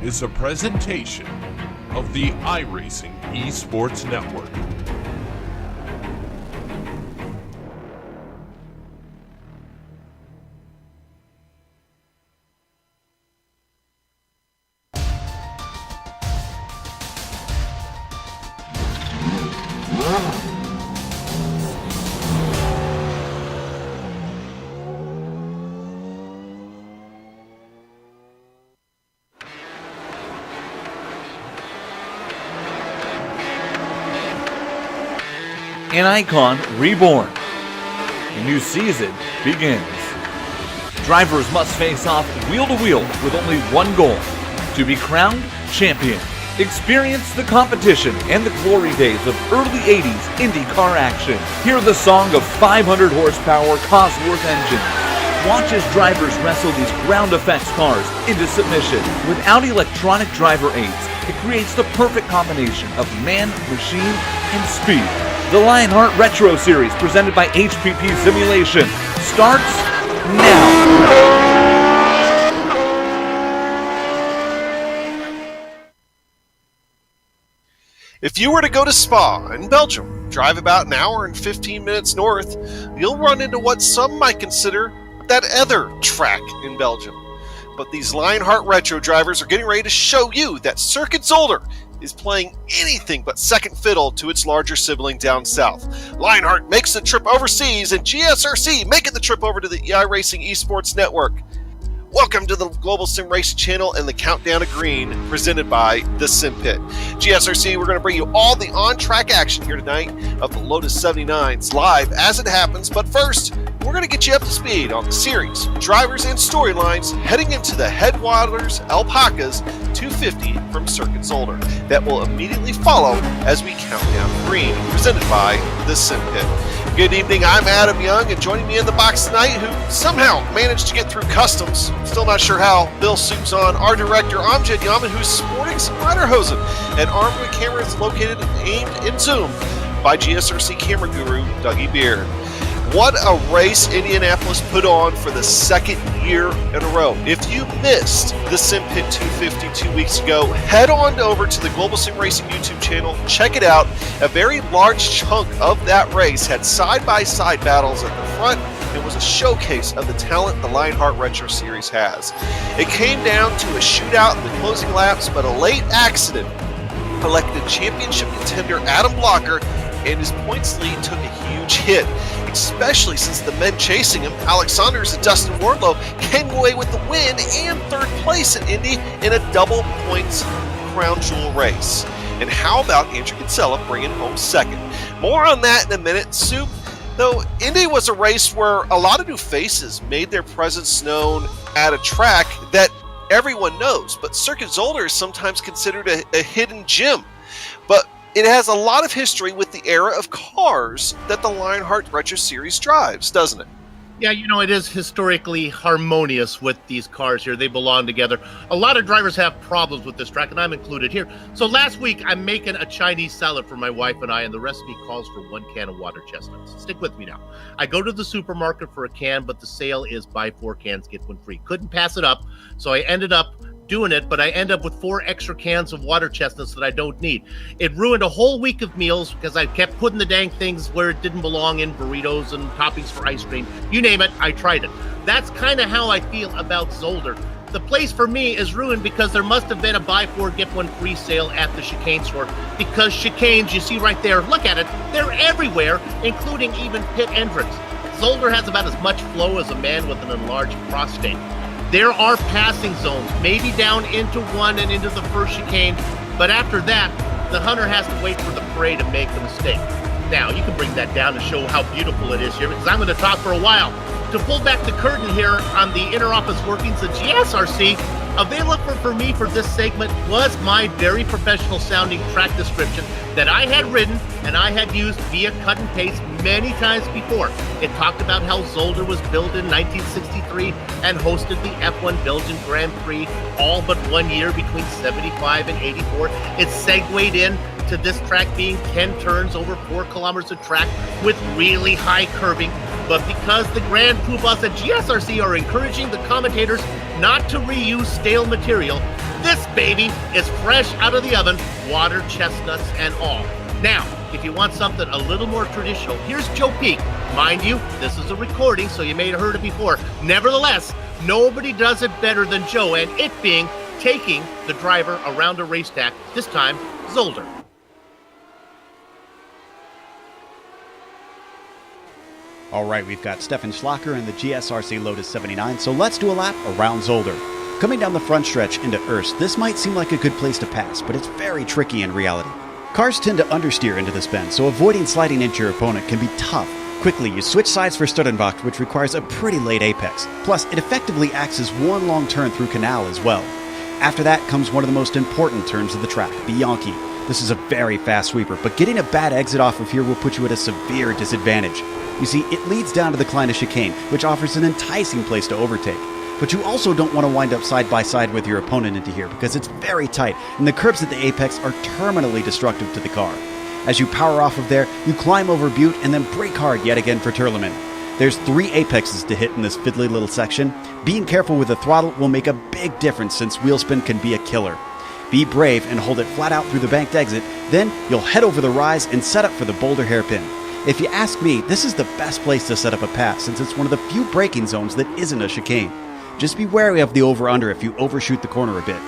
is a presentation of the iRacing Esports Network. An icon reborn. A new season begins. Drivers must face off wheel to wheel with only one goal: to be crowned champion. Experience the competition and the glory days of early 80s IndyCar action. Hear the song of 500 horsepower Cosworth engines. Watch as drivers wrestle these ground effects cars into submission. Without electronic driver aids, it creates the perfect combination of man, machine, and speed. The Lionheart Retro Series, presented by HPP Simulation, starts now. If you were to go to Spa in Belgium, drive about an hour and 15 minutes north, you'll run into what some might consider that other track in Belgium. But these Lionheart Retro drivers are getting ready to show you that Circuit Zolder is playing anything but second fiddle to its larger sibling down south. Lionheart makes the trip overseas, and GSRC making the trip over to the iRacing Esports Network. Welcome to the Global SimRacing Channel and the Countdown to Green, presented by the Sim Pit. GSRC, we're going to bring you all the on-track action here tonight of the Lotus 79s live as it happens, but first, we're going to get you up to speed on the series, drivers, and storylines heading into the Headwaters Alpacas 250 from Circuit Zolder that will immediately follow as we count down green, presented by the Sim Pit. Good evening, I'm Adam Young, and joining me in the box tonight, who somehow managed to get through customs, still not sure how, Bill Soup's on, our director Amjad Yaman, who's sporting some Lederhosen, and armed with cameras located and aimed and zoomed by GSRC camera guru Dougie Beard. What a race Indianapolis put on for the second year in a row. If you missed the Sim Pit 250 2 weeks ago, head on over to the Global SimRacing YouTube channel. Check it out. A very large chunk of that race had side-by-side battles at the front. It was a showcase of the talent the Lionheart Retro Series has. It came down to a shootout in the closing laps, but a late accident elected championship contender Adam Blocker, and his points lead took a huge hit, especially since the men chasing him, Alex Saunders and Dustin Wardlow, came away with the win and third place in Indy in a double points crown jewel race. And how about Andrew Kinsella bringing home second? More on that in a minute. Soup, though, Indy was a race where a lot of new faces made their presence known at a track that everyone knows, but Circuit Zolder is sometimes considered a hidden gem. But it has a lot of history with the era of cars that the Lionheart Retro Series drives, doesn't it? Yeah, you know, it is historically harmonious with these cars here. They belong together. A lot of drivers have problems with this track, and I'm included here. So last week, I'm making a Chinese salad for my wife and I, and the recipe calls for 1 can of water chestnuts. Stick with me now. I go to the supermarket for a can, but the sale is buy 4 cans, get 1 free. Couldn't pass it up, so I ended up doing it, but I end up with 4 extra cans of water chestnuts that I don't need. It ruined a whole week of meals because I kept putting the dang things where it didn't belong, in burritos and toppings for ice cream. You name it, I tried it. That's kind of how I feel about Zolder. The place for me is ruined because there must have been a buy 4 get 1 free sale at the chicane store, because chicanes, you see right there, look at it, they're everywhere, including even pit entrance. Zolder has about as much flow as a man with an enlarged prostate. There are passing zones, maybe down into 1 and into the first chicane, but after that, the hunter has to wait for the prey to make the mistake. Now, you can bring that down to show how beautiful it is here, because I'm going to talk for a while. To pull back the curtain here on the inner office workings of GSRC, available for me for this segment was my very professional sounding track description that I had written and I had used via cut and paste many times before. It talked about how Zolder was built in 1963 and hosted the F1 Belgian Grand Prix all but 1 year between 75 and 84. It segued in to this track being 10 turns over 4 kilometers of track with really high curving. But because the Grand Poobahs at GSRC are encouraging the commentators not to reuse stale material, this baby is fresh out of the oven, water, chestnuts, and all. Now, if you want something a little more traditional, here's Joe Peak. Mind you, this is a recording, so you may have heard it before. Nevertheless, nobody does it better than Joe, and it being taking the driver around a racetrack, this time Zolder. All right, we've got Stefan Schlacker in the GSRC Lotus 79, so let's do a lap around Zolder. Coming down the front stretch into Erst, this might seem like a good place to pass, but it's very tricky in reality. Cars tend to understeer into this bend, so avoiding sliding into your opponent can be tough. Quickly, you switch sides for Studenbach, which requires a pretty late apex. Plus, it effectively acts as one long turn through Canal as well. After that comes one of the most important turns of the track, Bianchi. This is a very fast sweeper, but getting a bad exit off of here will put you at a severe disadvantage. You see, it leads down to the Kleine Chicane, which offers an enticing place to overtake. But you also don't want to wind up side by side with your opponent into here because it's very tight and the curbs at the apex are terminally destructive to the car. As you power off of there, you climb over Butte and then brake hard yet again for Turleman. There's 3 apexes to hit in this fiddly little section. Being careful with the throttle will make a big difference since wheel spin can be a killer. Be brave and hold it flat out through the banked exit, then you'll head over the rise and set up for the boulder hairpin. If you ask me, this is the best place to set up a pass since it's one of the few braking zones that isn't a chicane. Just be wary of the over-under if you overshoot the corner a bit.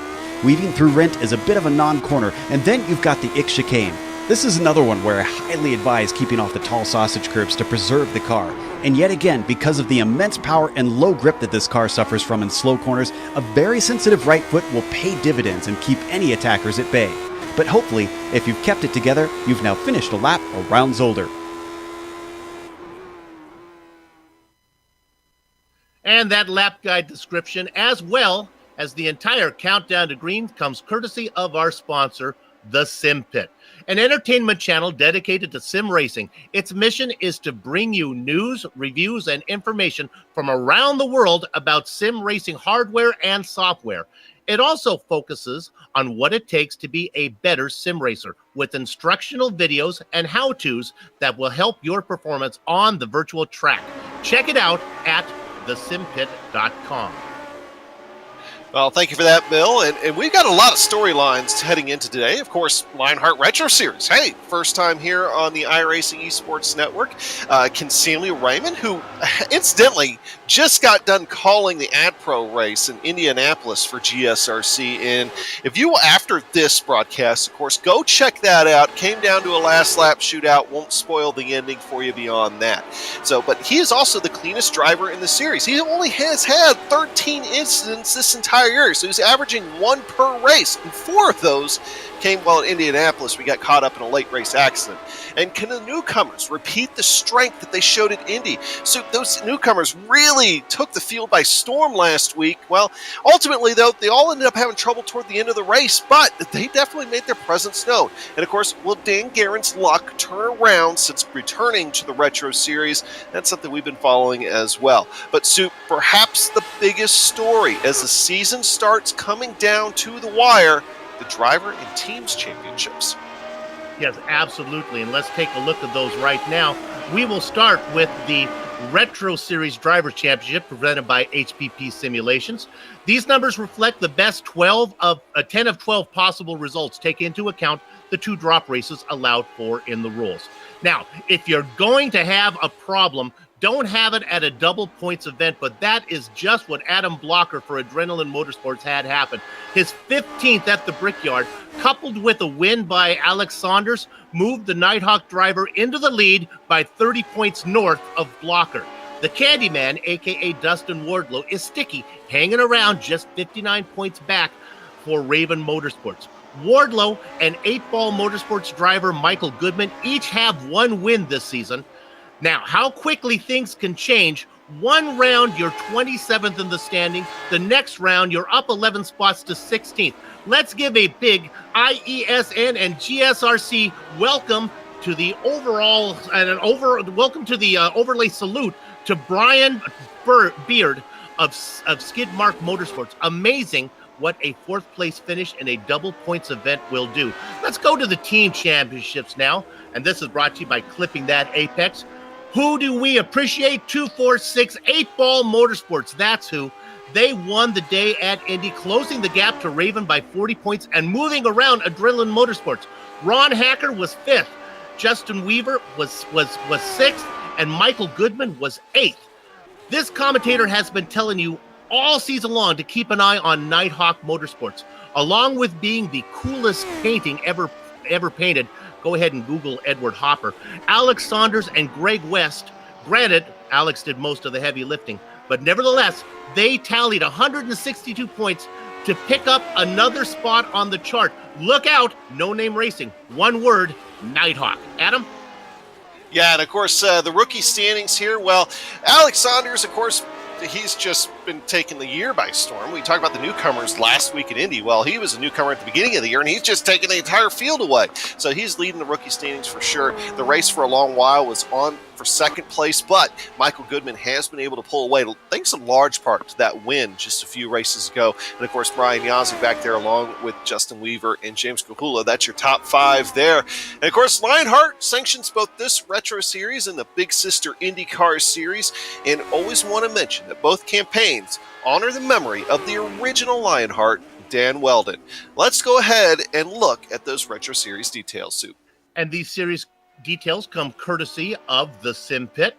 Weaving through Rent is a bit of a non-corner, and then you've got the Ix chicane. This is another one where I highly advise keeping off the tall sausage curbs to preserve the car. And yet again, because of the immense power and low grip that this car suffers from in slow corners, a very sensitive right foot will pay dividends and keep any attackers at bay. But hopefully, if you've kept it together, you've now finished a lap around Zolder. And that lap guide description, as well as the entire countdown to green, comes courtesy of our sponsor, the Sim Pit, an entertainment channel dedicated to sim racing. Its mission is to bring you news, reviews, and information from around the world about sim racing hardware and software. It also focuses on what it takes to be a better sim racer with instructional videos and how-tos that will help your performance on the virtual track. Check it out at thesimpit.com. Well, thank you for that, Bill. And we've got a lot of storylines heading into today. Of course, Lionheart Retro Series. Hey, first time here on the iRacing Esports Network. Kinselia Raymond, who incidentally just got done calling the AdPro race in Indianapolis for GSRC. And if you, after this broadcast, of course, go check that out. Came down to a last lap shootout. Won't spoil the ending for you beyond that. So, but he is also the cleanest driver in the series. He only has had 13 incidents this entire year, so he's averaging 1 per race, and 4 of those came while at Indianapolis. We got caught up in a late race accident. And can the newcomers repeat the strength that they showed at Indy? So those newcomers really took the field by storm last week. Well, ultimately, though, they all ended up having trouble toward the end of the race, but they definitely made their presence known. And, of course, will Dan Guerin's luck turn around since returning to the Retro Series? That's something we've been following as well. But, Sue, perhaps the biggest story as the season starts coming down to the wire, the Driver and Teams Championships. Yes, absolutely. And let's take a look at those right now. We will start with the Retro Series Driver Championship presented by HPP Simulations. These numbers reflect the best 10 of 12 possible results, take into account the 2 drop races allowed for in the rules. Now, if you're going to have a problem, don't have it at a double points event, but that is just what Adam Blocker for Adrenaline Motorsports had happen. His 15th at the Brickyard, coupled with a win by Alex Saunders, moved the Nighthawk driver into the lead by 30 points north of Blocker. The Candyman, a.k.a. Dustin Wardlow, is sticky, hanging around just 59 points back for Raven Motorsports. Wardlow and 8-Ball Motorsports driver Michael Goodman each have 1 win this season. Now, how quickly things can change. One round, you're 27th in the standing. The next round, you're up 11 spots to 16th. Let's give a big IESN and GSRC welcome to the overlay salute to Brian Beard of Skidmark Motorsports. Amazing what a 4th place finish in a double points event will do. Let's go to the team championships now. And this is brought to you by Clipping That Apex. Who do we appreciate? 246 8-Ball Motorsports. That's who. They won the day at Indy, closing the gap to Raven by 40 points and moving around Adrenaline Motorsports. Ron Hacker was 5th. Justin Weaver was 6th, and Michael Goodman was 8th. This commentator has been telling you all season long to keep an eye on Nighthawk Motorsports. Along with being the coolest painting ever painted, go ahead and Google Edward Hopper. Alex Saunders and Greg West, granted, Alex did most of the heavy lifting, but nevertheless, they tallied 162 points to pick up another spot on the chart. Look out, No Name Racing. One word, Nighthawk. Adam? Yeah, and of course, the rookie standings here. Well, Alex Saunders, of course, he's just been taking the year by storm. We talked about the newcomers last week at Indy. Well, he was a newcomer at the beginning of the year, and he's just taking the entire field away. So he's leading the rookie standings for sure. The race for a long while was on for second place, but Michael Goodman has been able to pull away, thanks in large part to that win just a few races ago. And of course, Brian Yazzie back there along with Justin Weaver and James Kahula. That's your top 5 there. And of course, Lionheart sanctions both this Retro Series and the Big Sister IndyCar Series. And always want to mention that both campaigns honor the memory of the original Lionheart, Dan Weldon. Let's go ahead and look at those Retro Series details, Soup. And these series details come courtesy of the Sim Pit.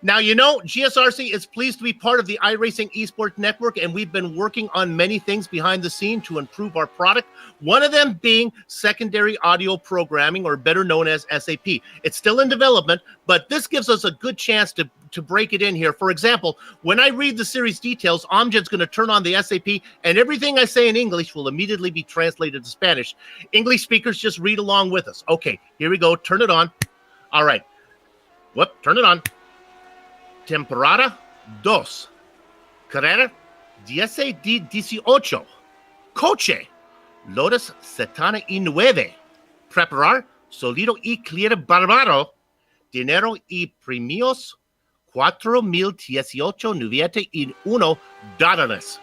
Now, you know, GSRC is pleased to be part of the iRacing Esports Network, and we've been working on many things behind the scene to improve our product, one of them being secondary audio programming, or better known as SAP. It's still in development, but this gives us a good chance to break it in here. For example, when I read the series details, Amjad's going to turn on the SAP, and everything I say in English will immediately be translated to Spanish. English speakers, just read along with us. Okay, here we go. Turn it on. All right. Whoop, turn it on. Temporada 2. Carrera 18. Coche Lotus 79. Preparar sólido y clear bárbaro. Dinero y premios $4,018.91.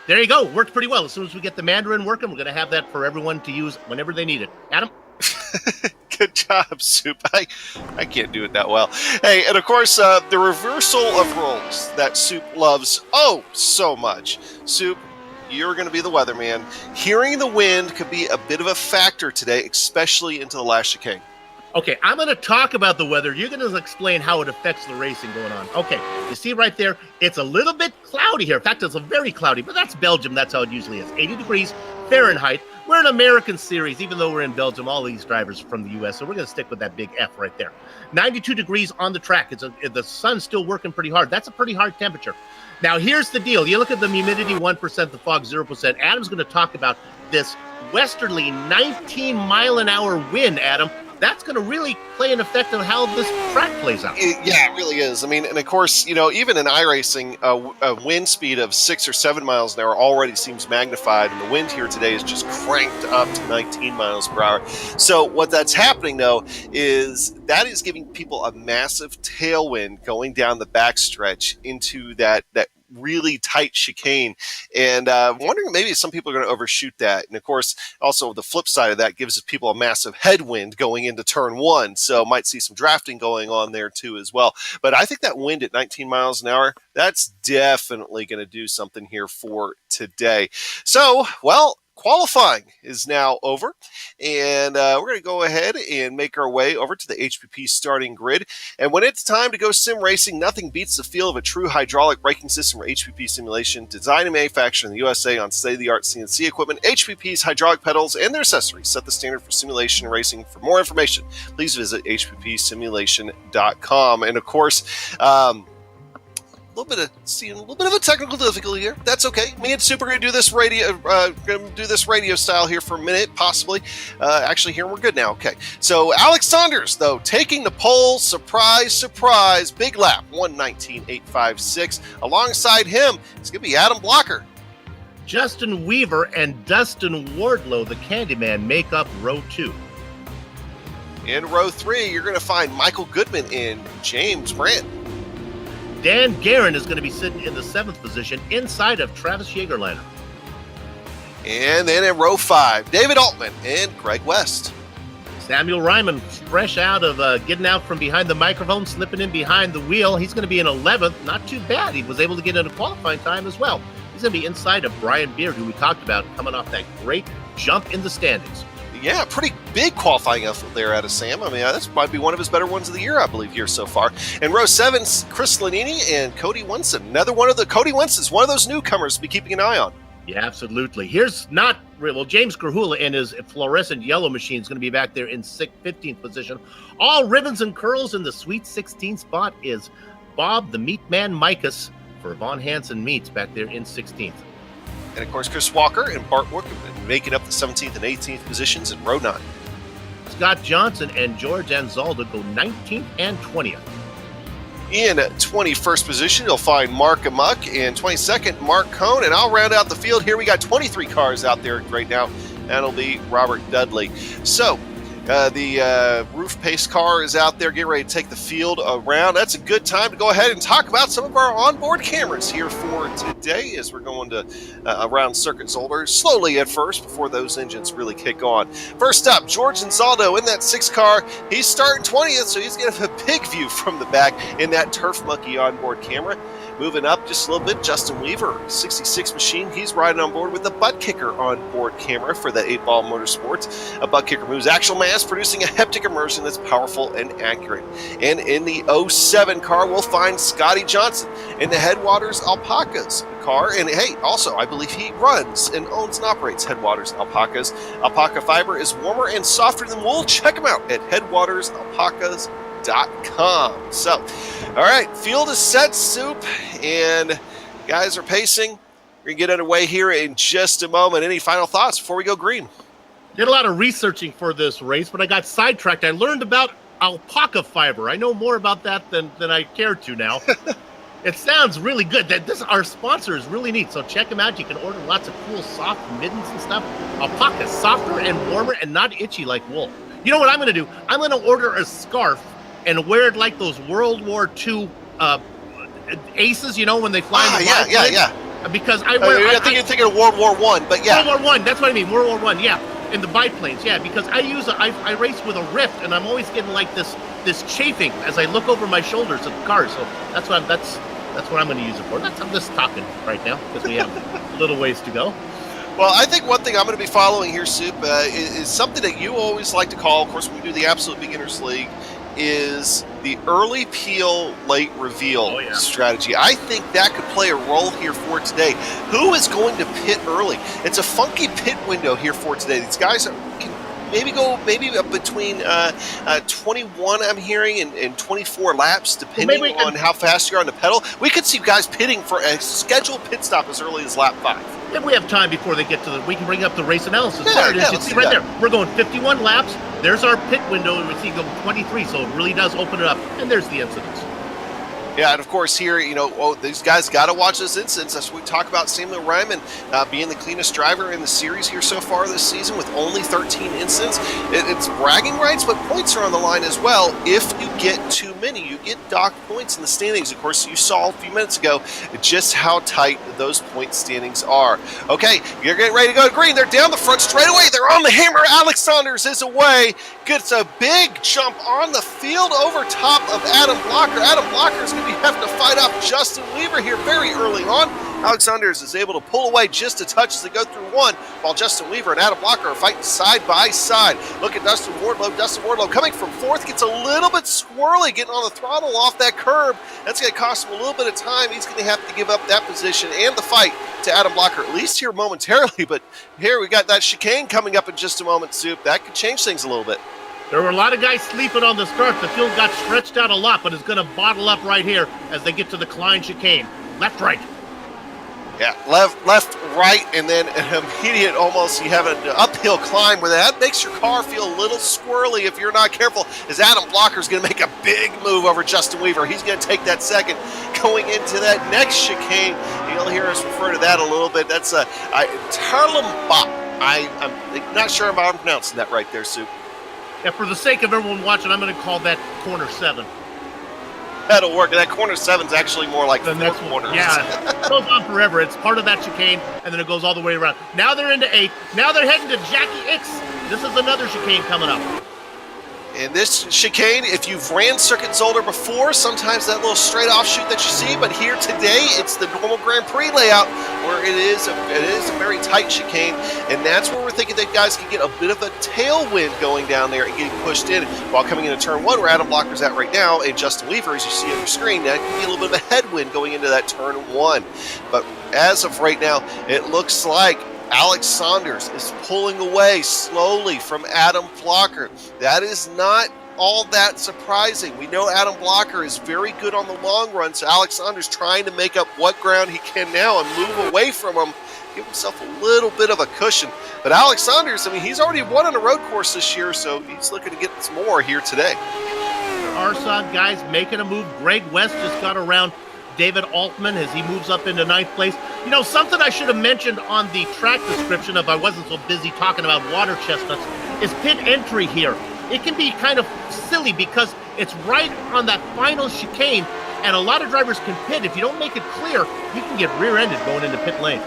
There you go. Worked pretty well. As soon as we get the Mandarin working, we're going to have that for everyone to use whenever they need it. Adam? Good job, Soup. I can't do it that well. Hey, and of course, the reversal of roles that Soup loves so much. Soup, you're going to be the weatherman. Hearing the wind could be a bit of a factor today, especially into the last chicane. Okay, I'm going to talk about the weather. You're going to explain how it affects the racing going on. Okay, you see right there, it's a little bit cloudy here. In fact, it's a very cloudy, but that's Belgium. That's how it usually is. 80 degrees Fahrenheit. We're an American series, even though we're in Belgium. All these drivers are from the U.S., so we're going to stick with that big F right there. 92 degrees on the track. The sun's still working pretty hard. That's a pretty hard temperature. Now, here's the deal. You look at the humidity, 1%, the fog, 0%. Adam's going to talk about this westerly 19-mile-an-hour wind, Adam. That's going to really play an effect on how this track plays out. Yeah, it really is. I mean, and of course, you know, even in iRacing, a wind speed of 6 or 7 miles an hour already seems magnified, and the wind here today is just cranked up to 19 miles per hour. So what that's happening, though, is that is giving people a massive tailwind going down the backstretch into that really tight chicane, and I'm wondering maybe some people are going to overshoot that. And of course, also the flip side of that gives people a massive headwind going into turn 1, so might see some drafting going on there too as well. But I think that wind at 19 miles an hour, that's definitely going to do something here for today. So, well, qualifying is now over, and we're going to go ahead and make our way over to the HPP starting grid. And when it's time to go sim racing, nothing beats the feel of a true hydraulic braking system or HPP simulation. Designed and manufactured in the USA on state-of-the-art CNC equipment, HPP's hydraulic pedals and their accessories set the standard for simulation racing. For more information, please visit hppsimulation.com. And of course, a little bit of a technical difficulty here. That's okay. Me and Super are gonna do this radio style here for a minute, possibly. Actually, here we're good now. Okay. So Alex Saunders, though, taking the pole. Surprise, surprise. Big lap, 1:19.856. Alongside him, it's gonna be Adam Blocker. Justin Weaver and Dustin Wardlow, the Candyman, make up row 2. In row 3, you're gonna find Michael Goodman and James Brandt. Dan Guerin is going to be sitting in the 7th position inside of Travis Jagerliner. And then in row 5, David Altman and Greg West. Samuel Ryman, fresh out of getting out from behind the microphone, slipping in behind the wheel. He's going to be in 11th. Not too bad. He was able to get into qualifying time as well. He's going to be inside of Brian Beard, who we talked about, coming off that great jump in the standings. Yeah, pretty big qualifying effort there out of Sam. I mean, this might be one of his better ones of the year, I believe, here so far. And row 7, Chris Lanini and Cody Winston. Another one of the Cody Winston's one of those newcomers to be keeping an eye on. Yeah, absolutely. Here's not well. James Grahula in his fluorescent yellow machine is going to be back there in 15th position. All ribbons and curls in the sweet 16th spot is Bob the Meat Man Micus for Von Hansen Meats back there in 16th. And of course, Chris Walker and Bart Wook making up the 17th and 18th positions in row 9. Scott Johnson and George Zolder go 19th and 20th. In 21st position, you'll find Mark Amuck, and 22nd, Mark Cohn. And I'll round out the field here. We got 23 cars out there right now. That'll be Robert Dudley. So, the roof pace car is out there getting ready to take the field around. That's a good time to go ahead and talk about some of our onboard cameras here for today as we're going to around Circuit Zolder slowly at first before those engines really kick on. First up, George Anzaldo in that 6 car. He's starting 20th, so he's going to have a big view from the back in that Turf Monkey onboard camera. Moving up just a little bit, Justin Weaver, 66 machine. He's riding on board with the butt kicker onboard camera for the 8-Ball Motorsports. A butt kicker moves actual mass, producing a heptic immersion that's powerful and accurate. And in the 07 car, we'll find Scotty Johnson in the Headwaters Alpacas car. And hey, also, I believe he runs and owns and operates Headwaters Alpacas. Alpaca fiber is warmer and softer than wool. Check them out at headwatersalpacas.com. So, all right, field is set, Soup, and guys are pacing. We're going to get underway here in just a moment. Any final thoughts before we go green? Did a lot of researching for this race, but I got sidetracked. I learned about alpaca fiber. I know more about that than I care to now. It sounds really good. Our sponsor is really neat, so check them out. You can order lots of cool soft mittens and stuff. Alpaca, softer and warmer and not itchy like wool. You know what I'm going to do? I'm going to order a scarf and wear it like those World War II aces, you know, when they fly in the yeah. Because I think you're thinking of World War I, but yeah. World War I, that's what I mean, World War I, yeah. In the biplanes, yeah, because I race with a Rift, and I'm always getting like this chafing as I look over my shoulders at the car, so that's what I'm going to use it for. I'm just talking right now, because we have a little ways to go. Well, I think one thing I'm going to be following here, Soup, is something that you always like to call, of course, when we do the Absolute Beginners League, is the early peel, late reveal strategy. I think that could play a role here for today. Who is going to pit early? It's a funky pit window here for today. These guys can maybe go between 21, I'm hearing, and 24 laps, depending on how fast you're on the pedal. We could see guys pitting for a scheduled pit stop as early as lap 5. If we have time before they get to we can bring up the race analysis. Yeah, there it is. yeah, You see right there. We're going 51 laps. There's our pit window, and we see go 23, so it really does open it up. And there's the incidents. Yeah, and of course here, these guys got to watch those incidents. That's what we talk about Samuel Ryman being the cleanest driver in the series here so far this season with only 13 incidents. It's bragging rights, but points are on the line as well. If you get too many, you get docked points in the standings. Of course, you saw a few minutes ago just how tight those point standings are. Okay, you're getting ready to go to green. They're down the front straightaway. They're on the hammer. Alex Saunders is away. Gets a big jump on the field over top of Adam Blocker. Adam Blocker is going to be having to fight off Justin Weaver here very early on. Alex Saunders is able to pull away just a touch as they go through one, while Justin Weaver and Adam Blocker are fighting side by side. Look at Dustin Wardlow. Dustin Wardlow coming from 4th, gets a little bit squirrely getting on the throttle off that curb. That's going to cost him a little bit of time. He's going to have to give up that position and the fight to Adam Blocker, at least here momentarily. But here we got that chicane coming up in just a moment, Soup. That could change things a little bit. There were a lot of guys sleeping on the start. The field got stretched out a lot, but it's going to bottle up right here as they get to the Klein chicane. Left, right. Yeah, left, right, and then an immediate almost, you have an uphill climb where that makes your car feel a little squirrely if you're not careful, as Adam Blocker's going to make a big move over Justin Weaver. He's going to take that second going into that next chicane. You'll hear us refer to that a little bit. That's a Tarlambop. I'm not sure if I'm pronouncing that right there, Soup. Yeah, for the sake of everyone watching, I'm going to call that corner 7. That'll work. That corner 7's actually more like the 4 corners. Yeah, it goes on forever. It's part of that chicane, and then it goes all the way around. Now they're into 8. Now they're heading to Jackie X. This is another chicane coming up. And this chicane, if you've ran Circuit Zolder before, sometimes that little straight offshoot that you see, but here today, it's the normal Grand Prix layout where it is a very tight chicane, and that's where we're thinking that guys can get a bit of a tailwind going down there and getting pushed in while coming into turn one, where Adam Blocker's at right now, and Justin Weaver, as you see on your screen, that can be a little bit of a headwind going into that turn one. But as of right now, it looks like Alex Saunders is pulling away slowly from Adam Blocker. That is not all that surprising. We know Adam Blocker is very good on the long run, so Alex Saunders trying to make up what ground he can now and move away from him, give himself a little bit of a cushion. But Alex Saunders, I mean, he's already won on a road course this year, so he's looking to get some more here today. RSOG guys making a move. Greg West just got around David Altman as he moves up into ninth place. You know, something I should have mentioned on the track description if I wasn't so busy talking about water chestnuts is pit entry here. It can be kind of silly because it's right on that final chicane, and a lot of drivers can pit. If you don't make it clear, you can get rear-ended going into pit lane.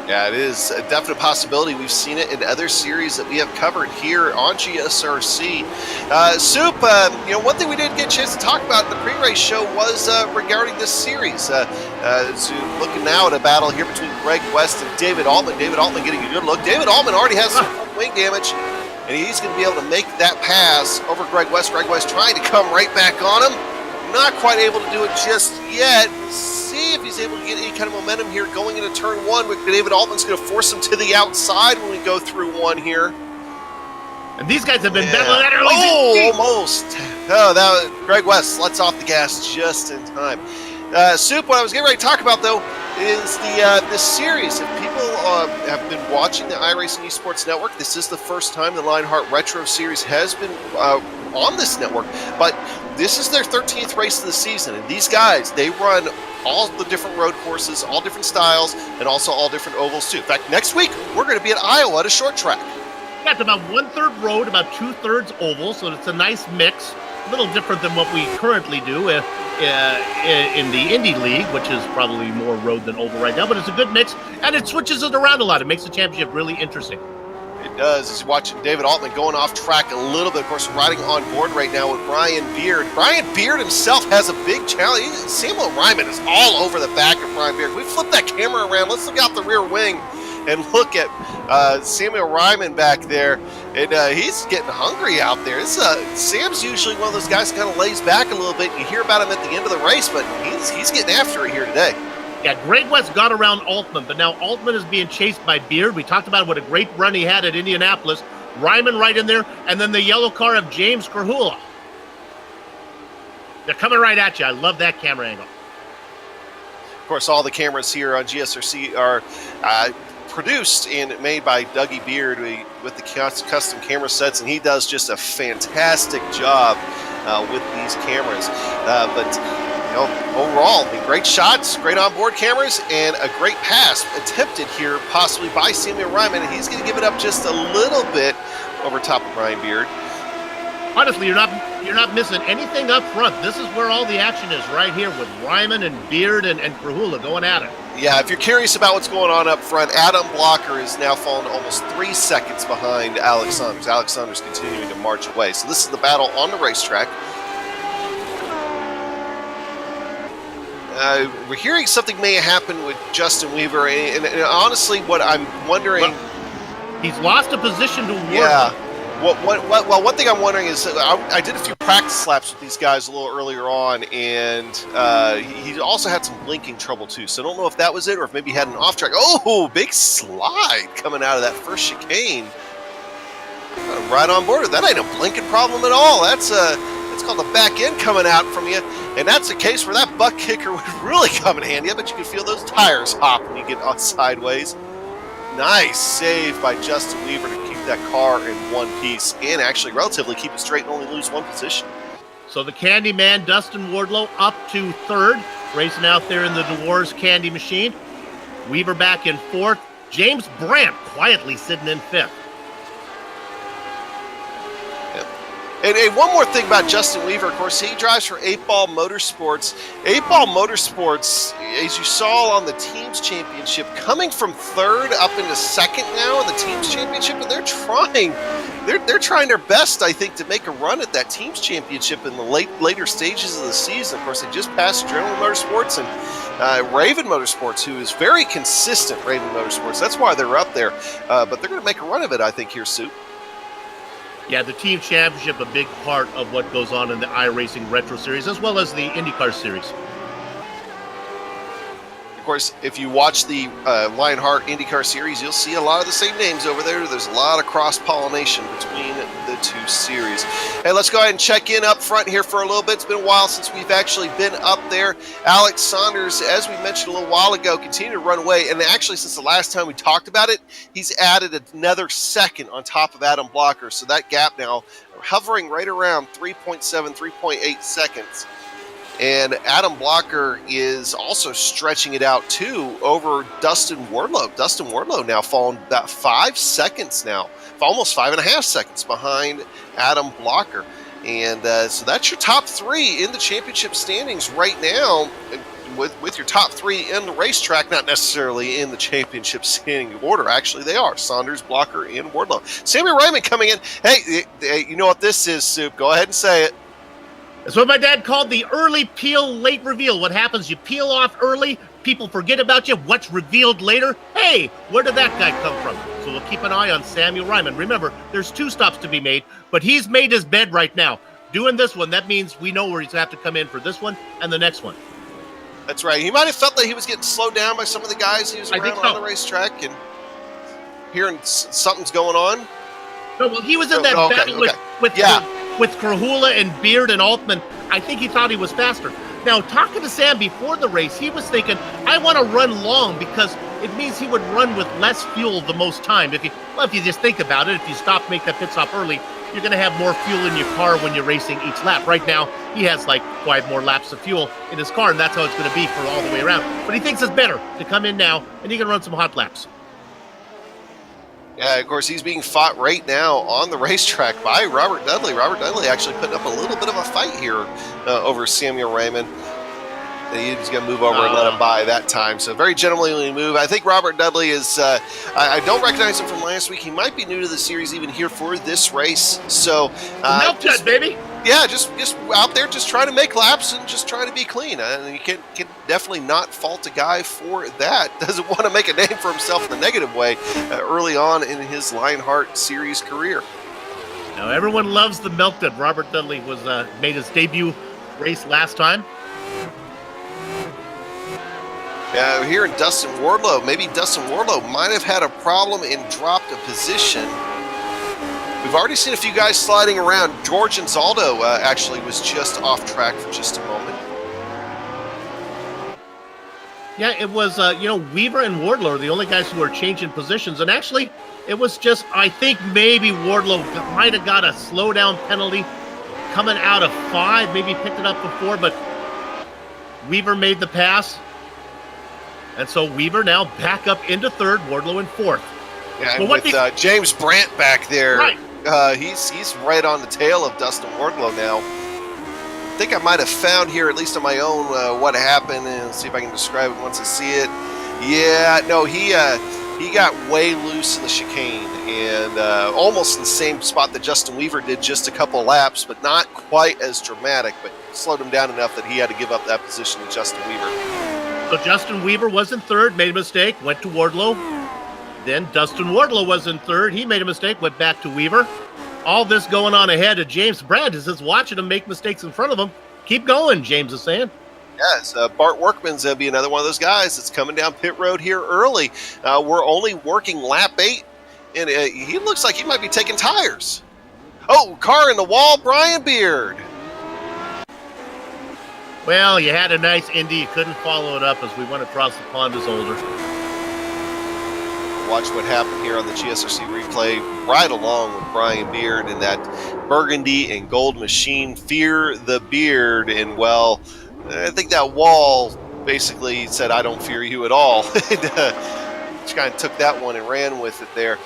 Yeah, it is a definite possibility. We've seen it in other series that we have covered here on GSRC. Soup, one thing we didn't get a chance to talk about in the pre-race show was regarding this series. So looking now at a battle here between Greg West and David Altman. David Altman getting a good look. David Altman already has some wing damage, and he's going to be able to make that pass over Greg West. Greg West trying to come right back on him. Not quite able to do it just yet. See if he's able to get any kind of momentum here going into turn one. David Altman's going to force him to the outside when we go through one here. And these guys have been battling that early. Oh, almost. Greg West lets off the gas just in time. Soup, what I was getting ready to talk about, though, is this series. If people have been watching the iRacing Esports Network, this is the first time the Lionheart Retro Series has been on this network, but this is their 13th race of the season, and these guys, they run all the different road courses, all different styles, and also all different ovals, too. In fact, next week, we're going to be at Iowa at a short track. Yeah, it's about 1/3 road, about 2/3 oval, so it's a nice mix. A little different than what we currently do in the Indy League, which is probably more road than oval right now, but it's a good mix, and it switches it around a lot. It makes the championship really interesting. It does. As you're watching David Altman going off track a little bit, of course, riding on board right now with Brian Beard. Brian Beard himself has a big challenge. Samuel Ryman is all over the back of Brian Beard. We flip that camera around. Let's look out the rear wing and look at Samuel Ryman back there. And he's getting hungry out there. Sam's usually one of those guys that kind of lays back a little bit. You hear about him at the end of the race, but he's getting after it here today. Yeah, Greg West got around Altman, but now Altman is being chased by Beard. We talked about what a great run he had at Indianapolis. Ryman right in there, and then the yellow car of James Krahula. They're coming right at you. I love that camera angle. Of course, all the cameras here on GSRC are produced and made by Dougie Beard with the custom camera sets, and he does just a fantastic job with these cameras. Overall, great shots, great onboard cameras, and a great pass attempted here, possibly by Samuel Ryman, and he's going to give it up just a little bit over top of Brian Beard. Honestly, you're not missing anything up front. This is where all the action is, right here with Ryman and Beard and Krahula going at it. Yeah, if you're curious about what's going on up front, Adam Blocker is now falling almost 3 seconds behind Alex Saunders. Alex Saunders continuing to march away. So this is the battle on the racetrack. We're hearing something may happen with Justin Weaver, and honestly, what I'm wondering... Well, he's lost a position to Ward. Yeah. Well, one thing I'm wondering is, I did a few practice laps with these guys a little earlier on, and he also had some blinking trouble, too. So I don't know if that was it, or if maybe he had an off-track. Oh, big slide coming out of that first chicane. Right on board. That ain't a blinking problem at all. That's called the back end coming out from you, and that's a case where that butt kicker would really come in handy. I bet you can feel those tires hop when you get on sideways. Nice save by Justin Weaver to keep that car in one piece and actually relatively keep it straight and only lose one position. So the Candyman, Dustin Wardlow, up to third, racing out there in the DeWars Candy Machine. Weaver back in fourth. James Brandt quietly sitting in fifth. And one more thing about Justin Weaver, of course, he drives for 8-Ball Motorsports. 8-Ball Motorsports, as you saw on the Teams Championship, coming from third up into second now in the Teams Championship, and they're trying they're trying their best, I think, to make a run at that team's championship in the later stages of the season. Of course, they just passed General Motorsports and Raven Motorsports, who is very consistent. Raven Motorsports, that's why they're up there. But they're going to make a run of it, I think, here, Sue. Yeah, the team championship, a big part of what goes on in the iRacing Retro Series, as well as the IndyCar Series. Of course, if you watch the Lionheart IndyCar Series, you'll see a lot of the same names over there. There's a lot of cross-pollination between the two series. Hey, let's go ahead and check in up front here for a little bit. It's been a while since we've actually been up there. Alex Saunders, as we mentioned a little while ago, continued to run away. And actually, since the last time we talked about it, he's added another second on top of Adam Blocker. So that gap now hovering right around 3.7, 3.8 seconds. And Adam Blocker is also stretching it out, too, over Dustin Wardlow. Dustin Wardlow now falling about 5 seconds now, almost 5.5 seconds behind Adam Blocker. And so that's your top three in the championship standings right now, with your top three in the racetrack, not necessarily in the championship standing order. Actually, they are Saunders, Blocker, and Wardlow. Sammy Raymond coming in. Hey, you know what this is, Soup? Go ahead and say it. That's what my dad called the early peel, late reveal. What happens, you peel off early, people forget about you. What's revealed later? Hey, where did that guy come from? So we'll keep an eye on Samuel Ryman. Remember, there's 2 stops to be made, but he's made his bed right now. Doing this one, that means we know where he's going to have to come in for this one and the next one. That's right. He might have felt that he was getting slowed down by some of the guys he was around on the racetrack and hearing something's going on. No, well, he was in that battle with Krahula and Beard and Altman. I think he thought he was faster. Now, talking to Sam before the race, he was thinking, I want to run long because it means he would run with less fuel the most time. If you just think about it, if you stop, make that pit stop early, you're going to have more fuel in your car when you're racing each lap. Right now, he has like 5 more laps of fuel in his car, and that's how it's going to be for all the way around. But he thinks it's better to come in now, and he can run some hot laps. Yeah, of course, he's being fought right now on the racetrack by Robert Dudley. Robert Dudley actually putting up a little bit of a fight here over Samuel Raymond. And he's going to move over and let him by that time. So very gentlemanly move. I think Robert Dudley is, I don't recognize him from last week. He might be new to the series even here for this race. So, milk judge, baby. Yeah, just out there, just trying to make laps and just trying to be clean. And you can definitely not fault a guy for that. Doesn't want to make a name for himself in a negative way early on in his Lionheart Series career. Now, everyone loves the milk that Robert Dudley was made his debut race last time. Here in Dustin Wardlow, maybe Dustin Wardlow might have had a problem and dropped a position. We've already seen a few guys sliding around. George and Zolder actually was just off track for just a moment. Yeah, it was, Weaver and Wardlow are the only guys who are changing positions. And actually, it was just, I think maybe Wardlow might have got a slowdown penalty coming out of 5, maybe picked it up before, but Weaver made the pass. And so Weaver now back up into 3rd, Wardlow in 4th. Yeah, and with James Brandt back there, right. He's right on the tail of Dustin Wardlow now. I think I might have found here, at least on my own, what happened, and see if I can describe it once I see it. Yeah, no, he got way loose in the chicane, and almost in the same spot that Justin Weaver did just a couple of laps, but not quite as dramatic, but slowed him down enough that he had to give up that position to Justin Weaver. So Justin Weaver was in 3rd, made a mistake, went to Wardlow. Then Dustin Wardlow was in 3rd. He made a mistake, went back to Weaver. All this going on ahead of James Brandt is just watching him make mistakes in front of him. Keep going, James is saying. Yes, Bart Workman's going to be another one of those guys that's coming down pit road here early. We're only working lap 8, and he looks like he might be taking tires. Oh, car in the wall, Brian Beard. Well, you had a nice Indy. You couldn't follow it up as we went across the pond to Zolder. Watch what happened here on the GSRC replay. Right along with Brian Beard in that burgundy and gold machine. Fear the Beard. And, well, I think that wall basically said, I don't fear you at all. kind of took that one and ran with it there.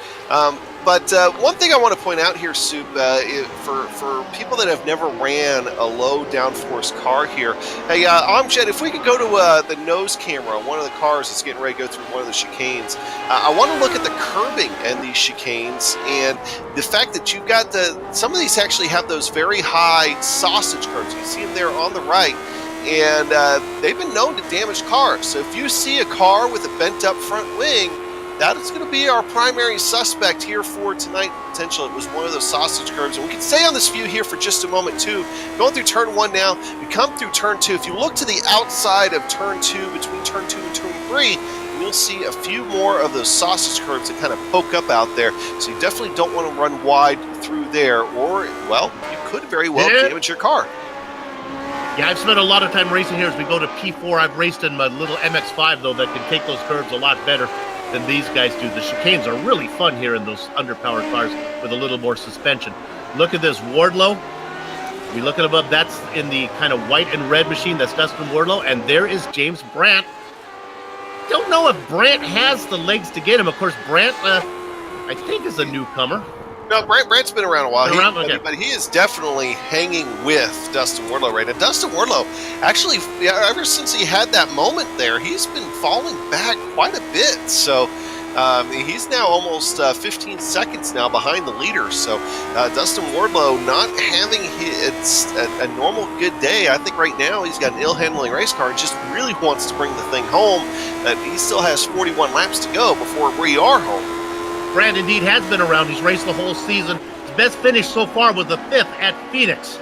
But one thing I want to point out here, Soup, for people that have never ran a low downforce car here, hey, Amjad, if we could go to the nose camera on one of the cars that's getting ready to go through one of the chicanes, I want to look at the curbing and these chicanes and the fact that you've got some of these actually have those very high sausage curbs. You see them there on the right. And they've been known to damage cars. So if you see a car with a bent up front wing, that is going to be our primary suspect here for tonight. Potential it was one of those sausage curves. And we can stay on this view here for just a moment too. Going through turn 1 now, we come through turn 2. If you look to the outside of turn 2, between turn 2 and turn 3, you'll see a few more of those sausage curves that kind of poke up out there. So you definitely don't want to run wide through there, or, well, you could very well damage your car. Yeah, I've spent a lot of time racing here as we go to P4. I've raced in my little MX-5, though, that can take those curves a lot better than these guys do. The chicanes are really fun here in those underpowered cars with a little more suspension. Look at this Wardlow. We look at above, that's in the kind of white and red machine. That's Dustin Wardlow. And there is James Brandt. Don't know if Brandt has the legs to get him. Of course, Brandt, I think, is a newcomer. No, Brandt's been around a while. Okay. But he is definitely hanging with Dustin Wardlow right now. Dustin Wardlow, actually, ever since he had that moment there, he's been falling back quite a bit. So he's now almost 15 seconds now behind the leader. So Dustin Wardlow not having a normal good day. I think right now he's got an ill-handling race car and just really wants to bring the thing home. He still has 41 laps to go before we are home. Brad indeed has been around. He's raced the whole season. His best finish so far was the 5th at Phoenix.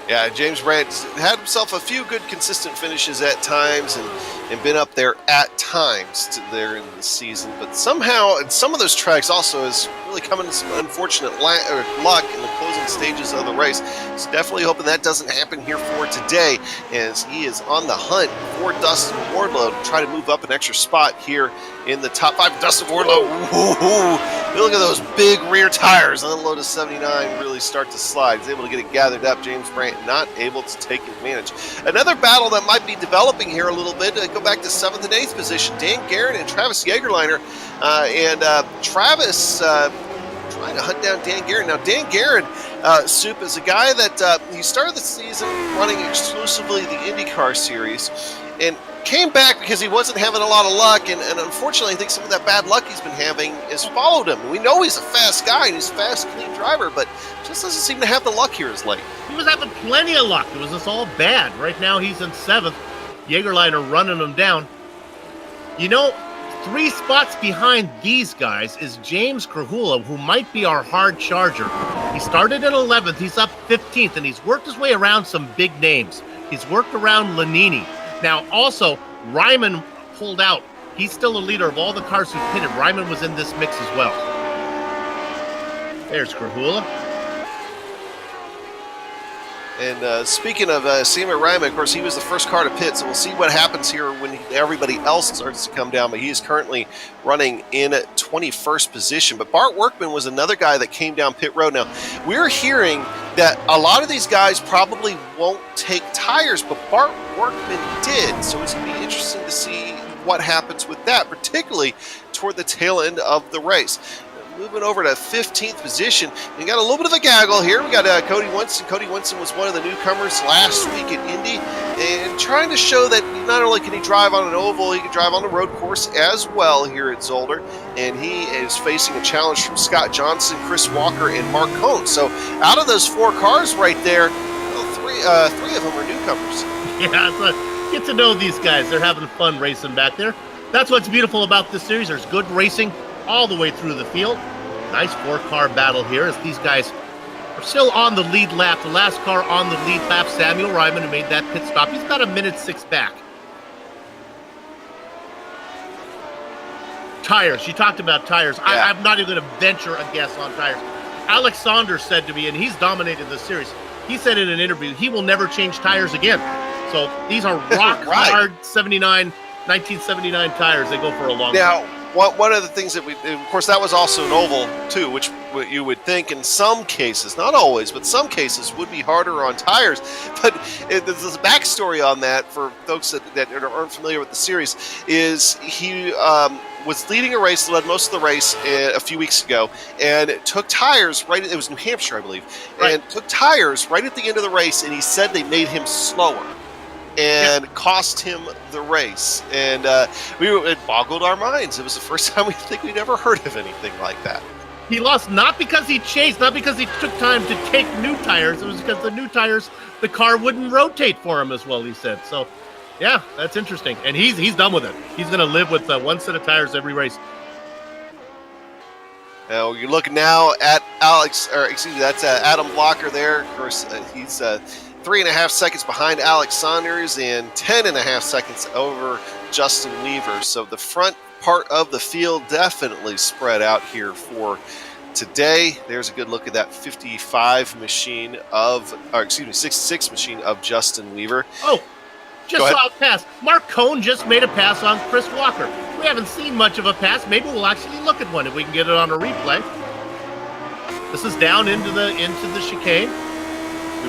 Yeah, James Brandt had himself a few good consistent finishes at times and been up there at times there in the season. But somehow, and some of those tracks also is really coming to some unfortunate luck in the closing stages of the race. So definitely hoping that doesn't happen here for today, as he is on the hunt for Dustin Wardlow to try to move up an extra spot here in the top 5. Dustin Wardlow, look at those big rear tires on the Lotus 79 really start to slide. He's able to get it gathered up. James Brandt not able to take advantage. Another battle that might be developing here a little bit. Go back to 7th and 8th position. Dan Guerin and Travis Jagerliner. Travis trying to hunt down Dan Guerin. Now, Dan Guerin, Soup, is a guy that he started the season running exclusively the IndyCar series and came back because he wasn't having a lot of luck, and unfortunately I think some of that bad luck he's been having has followed him. We know he's a fast guy and he's a fast, clean driver, but just doesn't seem to have the luck here as late. He was having plenty of luck. It was just all bad. Right now he's in 7th. Jagerliner running him down. You know, 3 spots behind these guys is James Krahula, who might be our hard charger. He started in 11th. He's up 15th, and he's worked his way around some big names. He's worked around Lanini. Now, also, Ryman pulled out. He's still a leader of all the cars who pitted. Ryman was in this mix as well. There's Krahula. And speaking of Seamus Ryman, of course, he was the first car to pit, so we'll see what happens here when everybody else starts to come down. But he is currently running in 21st position. But Bart Workman was another guy that came down pit road. Now, we're hearing that a lot of these guys probably won't take tires, but Bart Workman did. So it's going to be interesting to see what happens with that, particularly toward the tail end of the race. Moving over to 15th position. You got a little bit of a gaggle here. We got Cody Winston. Cody Winston was one of the newcomers last week at Indy, and trying to show that not only can he drive on an oval, he can drive on the road course as well here at Zolder. And he is facing a challenge from Scott Johnson, Chris Walker, and Mark Cohn. So out of those 4 cars right there, three of them are newcomers. Yeah, get to know these guys. They're having fun racing back there. That's what's beautiful about this series. There's good racing all the way through the field. Nice 4-car battle here as these guys are still on the lead lap. The last car on the lead lap, Samuel Ryman, who made that pit stop. He's about 1:06 back. Tires. You talked about tires. Yeah. I'm not even going to venture a guess on tires. Alex Saunders said to me, and he's dominated the series, he said in an interview he will never change tires again. So these are rock hard 1979 tires. They go for a long time. one of the things that of course, that was also an oval too, which you would think in some cases, not always, but some cases would be harder on tires. But there's a backstory on that for folks that aren't familiar with the series. Is he was leading a race, led most of the race a few weeks ago, and took tires right. It was New Hampshire, I believe, and took tires right at the end of the race, and he said they made him slower. And cost him the race, and it boggled our minds. It was the first time we'd ever heard of anything like that. He lost not because he chased, not because he took time to take new tires. It was because the new tires, the car wouldn't rotate for him as well, he said. So, yeah, that's interesting. And he's done with it. He's going to live with one set of tires every race. Now you're looking now at that's Adam Blocker there. Of course, he's 3.5 seconds behind Alex Saunders and 10.5 seconds over Justin Weaver. So the front part of the field definitely spread out here for today. There's a good look at that 55 machine 66 machine of Justin Weaver. Oh, just saw a pass. Mark Cohn just made a pass on Chris Walker. We haven't seen much of a pass. Maybe we'll actually look at one if we can get it on a replay. This is down into the chicane.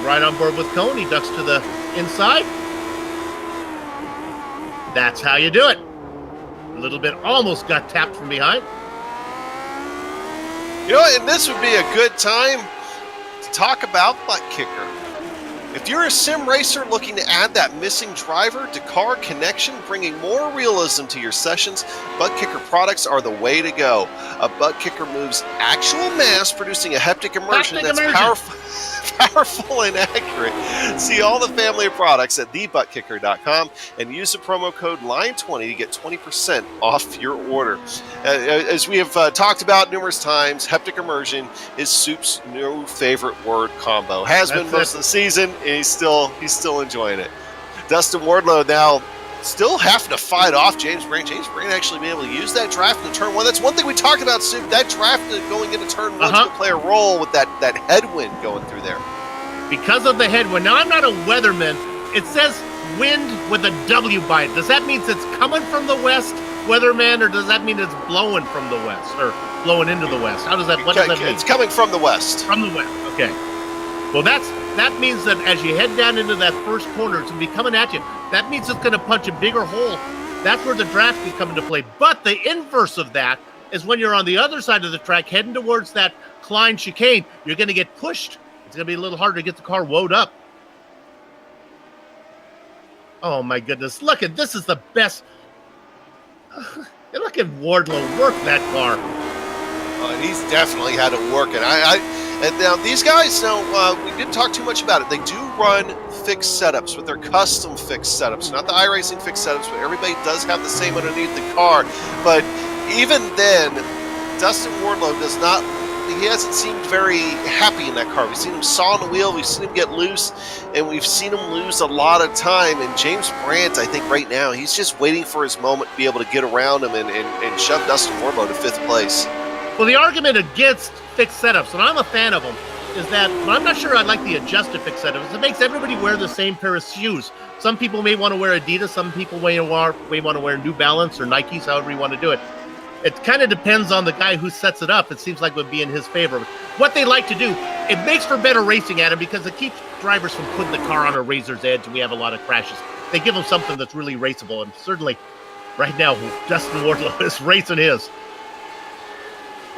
Right on board with Cohn. He ducks to the inside. That's how you do it. A little bit almost got tapped from behind. You know, and this would be a good time to talk about butt kicker. If you're a sim racer looking to add that missing driver to car connection, bringing more realism to your sessions, butt kicker products are the way to go. A butt kicker moves actual mass, producing a haptic immersion that's powerful and accurate. See all the family of products at thebuttkicker.com and use the promo code LION20 to get 20% off your order. As we have talked about numerous times, haptic immersion is Soup's new favorite word combo. Has been most of the season, and he's still enjoying it. Dustin Wardlow now still having to fight off James Brain. James Brain actually being able to use that draft in turn one. That's one thing we talked about, Soup. That draft going into turn one's going to play a role with that headwind going through there. Because of the headwind. Now, I'm not a weatherman. It says wind with a W by it. Does that mean it's coming from the west, weatherman, or does that mean it's blowing from the west or blowing into the west? What does that mean? It's coming from the west. From the west. Okay. Well, that means that as you head down into that first corner, it's going to be coming at you. That means it's going to punch a bigger hole. That's where the draft can come into play. But the inverse of that is when you're on the other side of the track heading towards that Klein chicane, you're going to get pushed. It's going to be a little harder to get the car woed up. Oh, my goodness. Look at this is the best. Look at Wardlow work that car. He's definitely had to work it. And now these guys, we didn't talk too much about it. They do run fixed setups with their custom fixed setups, not the iRacing fixed setups, but everybody does have the same underneath the car. But even then, Dustin Wardlow he hasn't seemed very happy in that car. We've seen him saw on the wheel, we've seen him get loose, and we've seen him lose a lot of time. And James Brandt, I think right now, he's just waiting for his moment to be able to get around him and shove Dustin Wardlow to 5th place. Well, the argument against fixed setups, and I'm a fan of them, is that I'm not sure I like the adjusted fixed setups. It makes everybody wear the same pair of shoes. Some people may want to wear Adidas, some people may want to wear New Balance or Nikes, however you want to do it. It kind of depends on the guy who sets it up. It seems like it would be in his favor. What they like to do, it makes for better racing, Adam, because it keeps drivers from putting the car on a razor's edge, and we have a lot of crashes. They give them something that's really raceable, and certainly right now, Dustin Wardlow is racing his.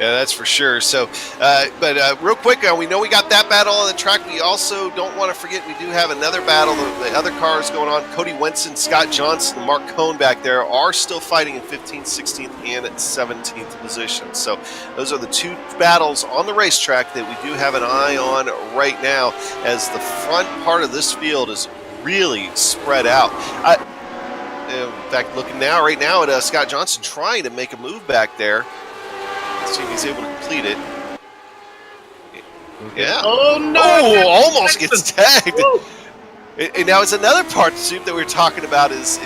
Yeah, that's for sure. So, but real quick, we know we got that battle on the track. We also don't want to forget we do have another battle. The other cars going on. Cody Wenson, Scott Johnson, and Mark Cohn back there are still fighting in 15th, 16th, and 17th position. So those are the two battles on the racetrack that we do have an eye on right now, as the front part of this field is really spread out. In fact, looking now, right now at Scott Johnson trying to make a move back there. See if he's able to complete it. Yeah. Oh, no. Oh, almost gets tagged. And now it's another part, Soup, that we were talking about is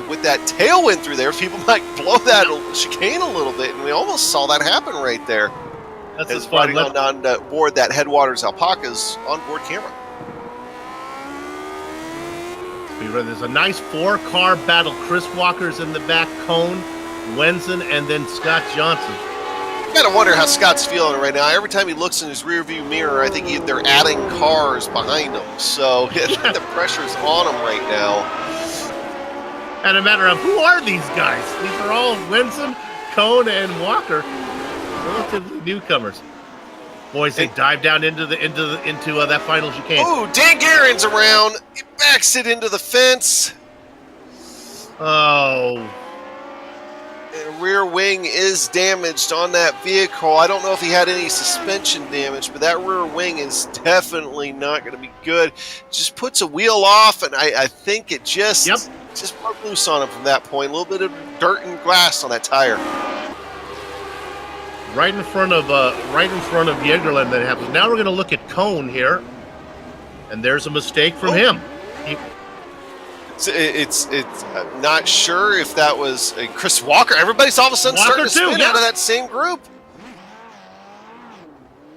with that tailwind through there, people might blow that chicane a little bit, and we almost saw that happen right there. That's as riding on board that Headwaters Alpacas on-board camera. There's a nice 4-car battle. Chris Walker's in the back, Cone Wenson, and then Scott Johnson. You gotta wonder how Scott's feeling right now. Every time he looks in his rearview mirror, I think they're adding cars behind him. So the pressure's on him right now. And a matter of who are these guys? These are all Wenson, Cone, and Walker, relatively newcomers. Boys, they dive down into that final chicane. Oh, Dan Guerin's around. He backs it into the fence. Oh. And rear wing is damaged on that vehicle. I don't know if he had any suspension damage, but that rear wing is definitely not going to be good. Just puts a wheel off, and I think it just broke loose on him from that point. A little bit of dirt and glass on that tire. Right in front of Yeagerland that happens. Now we're going to look at Cone here, and there's a mistake from him. It's not sure if that was Chris Walker. Everybody's all of a sudden starting to spin out of that same group.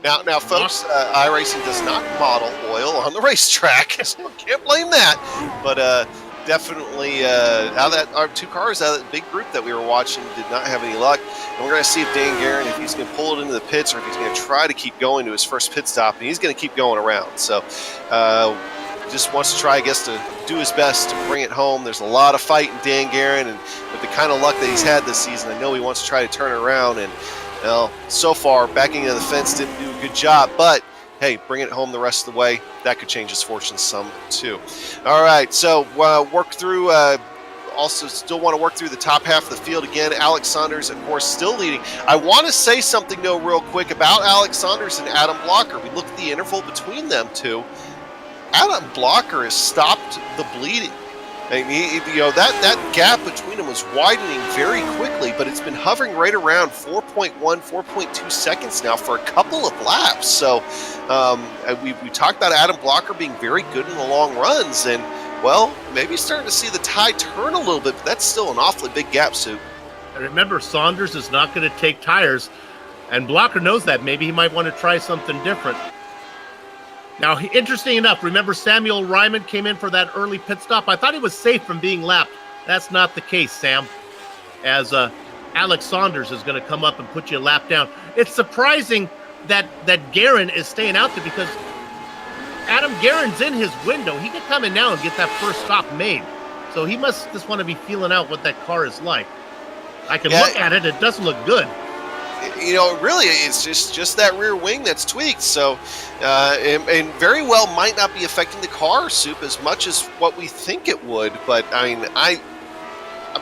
Now, folks, iRacing does not model oil on the racetrack, so can't blame that. But definitely, our two cars out of that big group that we were watching did not have any luck. And we're going to see if Dan Guerin, if he's going to pull it into the pits or if he's going to try to keep going to his first pit stop. And he's going to keep going around. So just wants to try, I guess, to do his best to bring it home. There's a lot of fight in Dan Guerin, and with the kind of luck that he's had this season, I know he wants to try to turn it around. And well, so far, backing into the fence didn't do a good job, but hey, bringing it home the rest of the way, that could change his fortune some too. All right, so work through. Also, still want to work through the top half of the field again. Alex Saunders, of course, still leading. I want to say something, though, real quick about Alex Saunders and Adam Blocker. We look at the interval between them two. Adam Blocker has stopped the bleeding. I mean, that gap between them was widening very quickly, but it's been hovering right around 4.1, 4.2 seconds now for a couple of laps. So we talked about Adam Blocker being very good in the long runs, and well, maybe starting to see the tide turn a little bit, but that's still an awfully big gap, Sue. And remember, Saunders is not going to take tires, and Blocker knows that. Maybe he might want to try something different. Now, interesting enough, remember Samuel Ryman came in for that early pit stop? I thought he was safe from being lapped. That's not the case, Sam, as Alex Saunders is going to come up and put you a lap down. It's surprising that Guerin is staying out there because Adam Guerin's in his window. He could come in now and get that first stop made. So he must just want to be feeling out what that car is like. I can look at it. It doesn't look good. Really, it's just that rear wing that's tweaked. So, and very well might not be affecting the car, Soup, as much as what we think it would. But, I mean,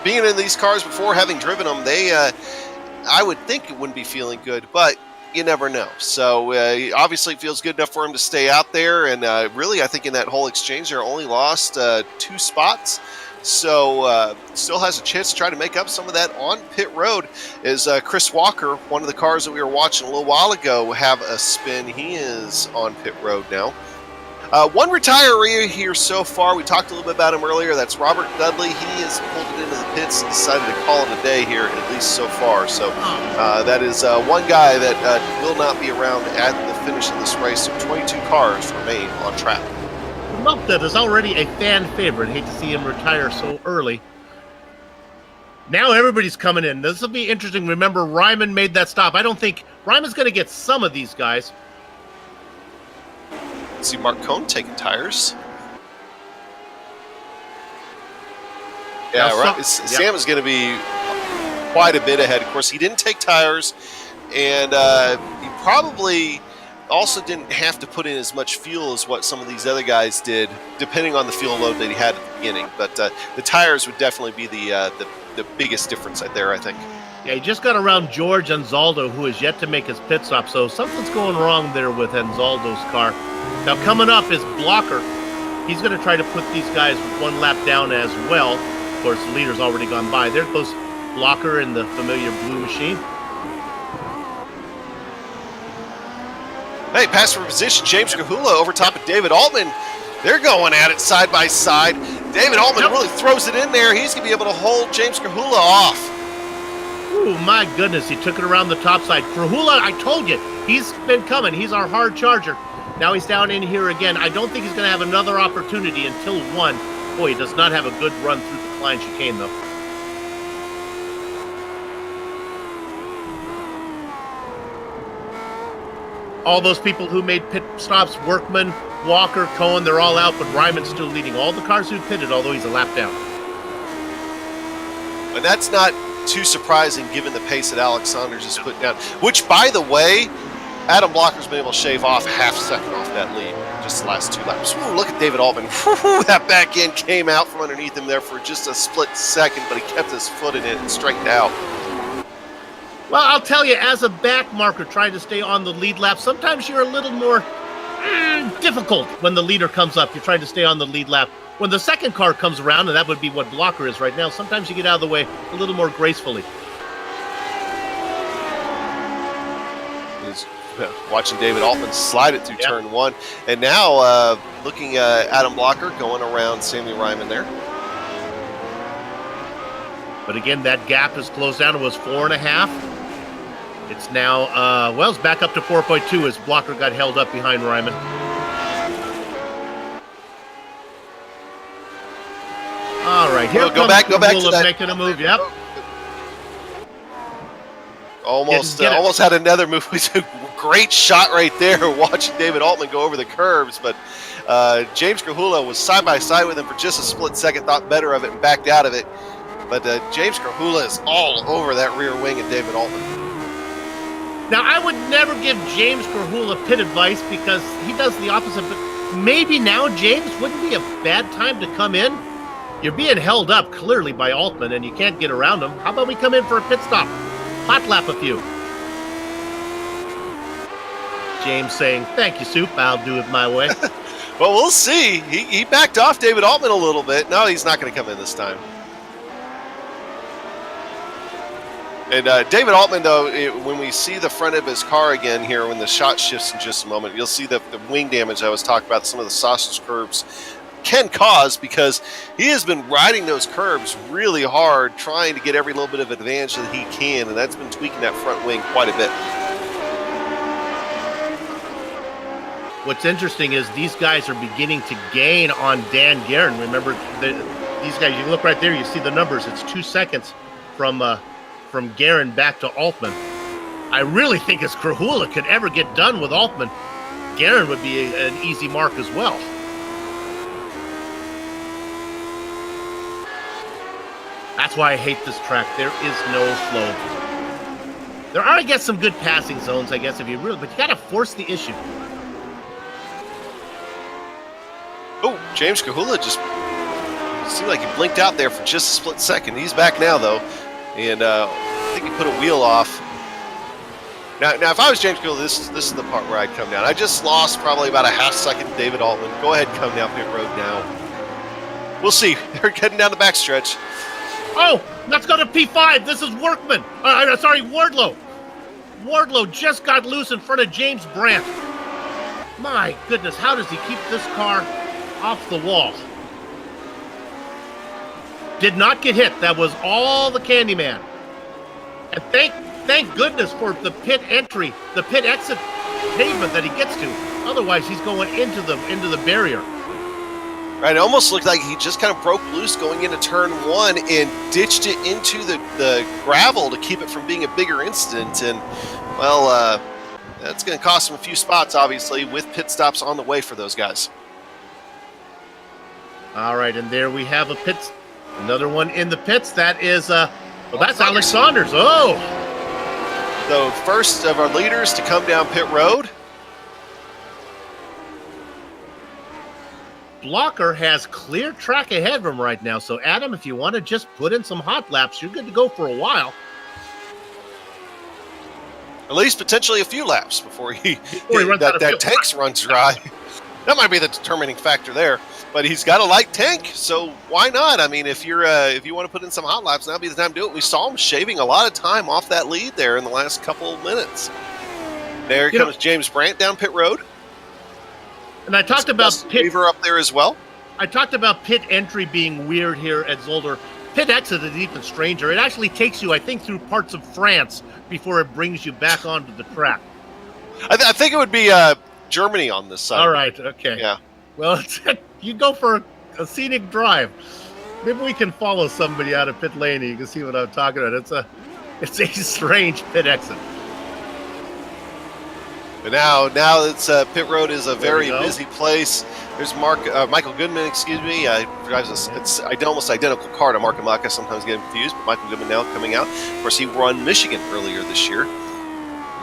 being in these cars before, having driven them, I would think it wouldn't be feeling good. But you never know. So obviously it feels good enough for him to stay out there. And really, I think in that whole exchange, they're only lost 2 spots. So still has a chance to try to make up some of that on pit road. Is Chris Walker, one of the cars that we were watching a little while ago, have a spin. He is on pit road now. One retiree here so far, we talked a little bit about him earlier, that's Robert Dudley. He has pulled it into the pits and decided to call it a day here, at least so far. So that is one guy that will not be around at the finish of this race. So 22 cars remain on track. That is already a fan favorite. Hate to see him retire so early. Now everybody's coming in. This will be interesting. Remember, Ryman made that stop. I don't think Ryman's going to get some of these guys. See Mark Cohn taking tires. Yeah, right. Sam is going to be quite a bit ahead. Of course, he didn't take tires, and he probably also didn't have to put in as much fuel as what some of these other guys did, depending on the fuel load that he had at the beginning. But the tires would definitely be the biggest difference right there, I think. Yeah, he just got around George Anzaldo, who has yet to make his pit stop, so something's going wrong there with Anzaldo's car. Now, coming up is Blocker. He's going to try to put these guys 1 lap down as well. Of course, the leader's already gone by. There goes Blocker in the familiar blue machine. Hey, pass for position. James Kahula over top of David Altman. They're going at it side by side. David Altman really throws it in there. He's going to be able to hold James Kahula off. Ooh, my goodness. He took it around the top side. Kahula, I told you, he's been coming. He's our hard charger. Now he's down in here again. I don't think he's going to have another opportunity until 1. Boy, he does not have a good run through the Klein chicane, though. All those people who made pit stops, Workman, Walker, Cohen, they're all out, but Ryman's still leading all the cars who pitted, although he's a lap down. And that's not too surprising given the pace that Alex Saunders has put down, which, by the way, Adam Blocker's been able to shave off half second off that lead just the last 2 laps. Ooh, look at David Altman. That back end came out from underneath him there for just a split second, but he kept his foot in it and straightened out. Well, I'll tell you, as a back marker trying to stay on the lead lap, sometimes you're a little more difficult when the leader comes up. You're trying to stay on the lead lap. When the second car comes around, and that would be what Blocker is right now, sometimes you get out of the way a little more gracefully. He's watching David Altman slide it through turn 1. And now looking at Adam Blocker going around Sammy Ryman there. But again, that gap is closed down. It was 4.5. It's now, it's back up to 4.2 as Blocker got held up behind Ryman. All right, here go back to that. Making a move, yep. Almost had another move. Great shot right there, watching David Altman go over the curbs. But James Krahula was side by side with him for just a split second, thought better of it and backed out of it. But James Krahula is all over that rear wing of David Altman. Now, I would never give James Krahula pit advice because he does the opposite. But maybe now, James, wouldn't be a bad time to come in. You're being held up clearly by Altman, and you can't get around him. How about we come in for a pit stop? Hot lap a few. James saying, "Thank you, Soup. I'll do it my way." Well, we'll see. He backed off David Altman a little bit. No, he's not going to come in this time. And David Altman, though, when we see the front of his car again here, when the shot shifts in just a moment, you'll see the wing damage I was talking about, some of the sausage curbs can cause, because he has been riding those curbs really hard, trying to get every little bit of advantage that he can, and that's been tweaking that front wing quite a bit. What's interesting is these guys are beginning to gain on Dan Guerin. Remember, these guys, you look right there, you see the numbers. It's 2 seconds from Guerin back to Altman. I really think as Krahula could ever get done with Altman, Guerin would be an easy mark as well. That's why I hate this track. There is no flow. There are, I guess, some good passing zones, I guess, but you got to force the issue. Oh, James Krahula just seemed like he blinked out there for just a split second. He's back now, though, and I think he put a wheel off. Now, if I was James Krahula, this is the part where I'd come down. I just lost probably about a half second to David Altman. Go ahead and come down pit road now. We'll see. They're heading down the backstretch. Oh, let's go to P5. This is Workman. Wardlow. Wardlow just got loose in front of James Brandt. My goodness, how does he keep this car off the wall? Did not get hit. That was all the Candyman. And thank goodness for the pit entry, the pit exit pavement that he gets to. Otherwise, he's going into the barrier. Right, it almost looked like he just kind of broke loose going into turn 1 and ditched it into the gravel to keep it from being a bigger incident. And, well, that's going to cost him a few spots, obviously, with pit stops on the way for those guys. All right, and there we have another one in the pits. That is, that's Alex Saunders. Oh! So, first of our leaders to come down pit road. Blocker has clear track ahead of him right now. So, Adam, if you want to just put in some hot laps, you're good to go for a while. At least potentially a few laps before that tank runs dry. That might be the determining factor there. But he's got a light tank, so why not? I mean, if you want to put in some hot laps, now'd be the time to do it. We saw him shaving a lot of time off that lead there in the last couple of minutes. There comes James Brandt down pit road. And I talked about pit up there as well. I talked about pit entry being weird here at Zolder. Pit exit is even stranger. It actually takes you, I think, through parts of France before it brings you back onto the track. I think it would be Germany on this side. All right, okay. Yeah. Well, you go for a scenic drive. Maybe we can follow somebody out of pit lane and you can see what I'm talking about. It's a strange pit exit. But now it's pit road is a very busy place. There's Michael Goodman, excuse me, drives it's almost identical car to Mark Amaka. Sometimes get confused, but Michael Goodman now coming out. Of course, he won Michigan earlier this year.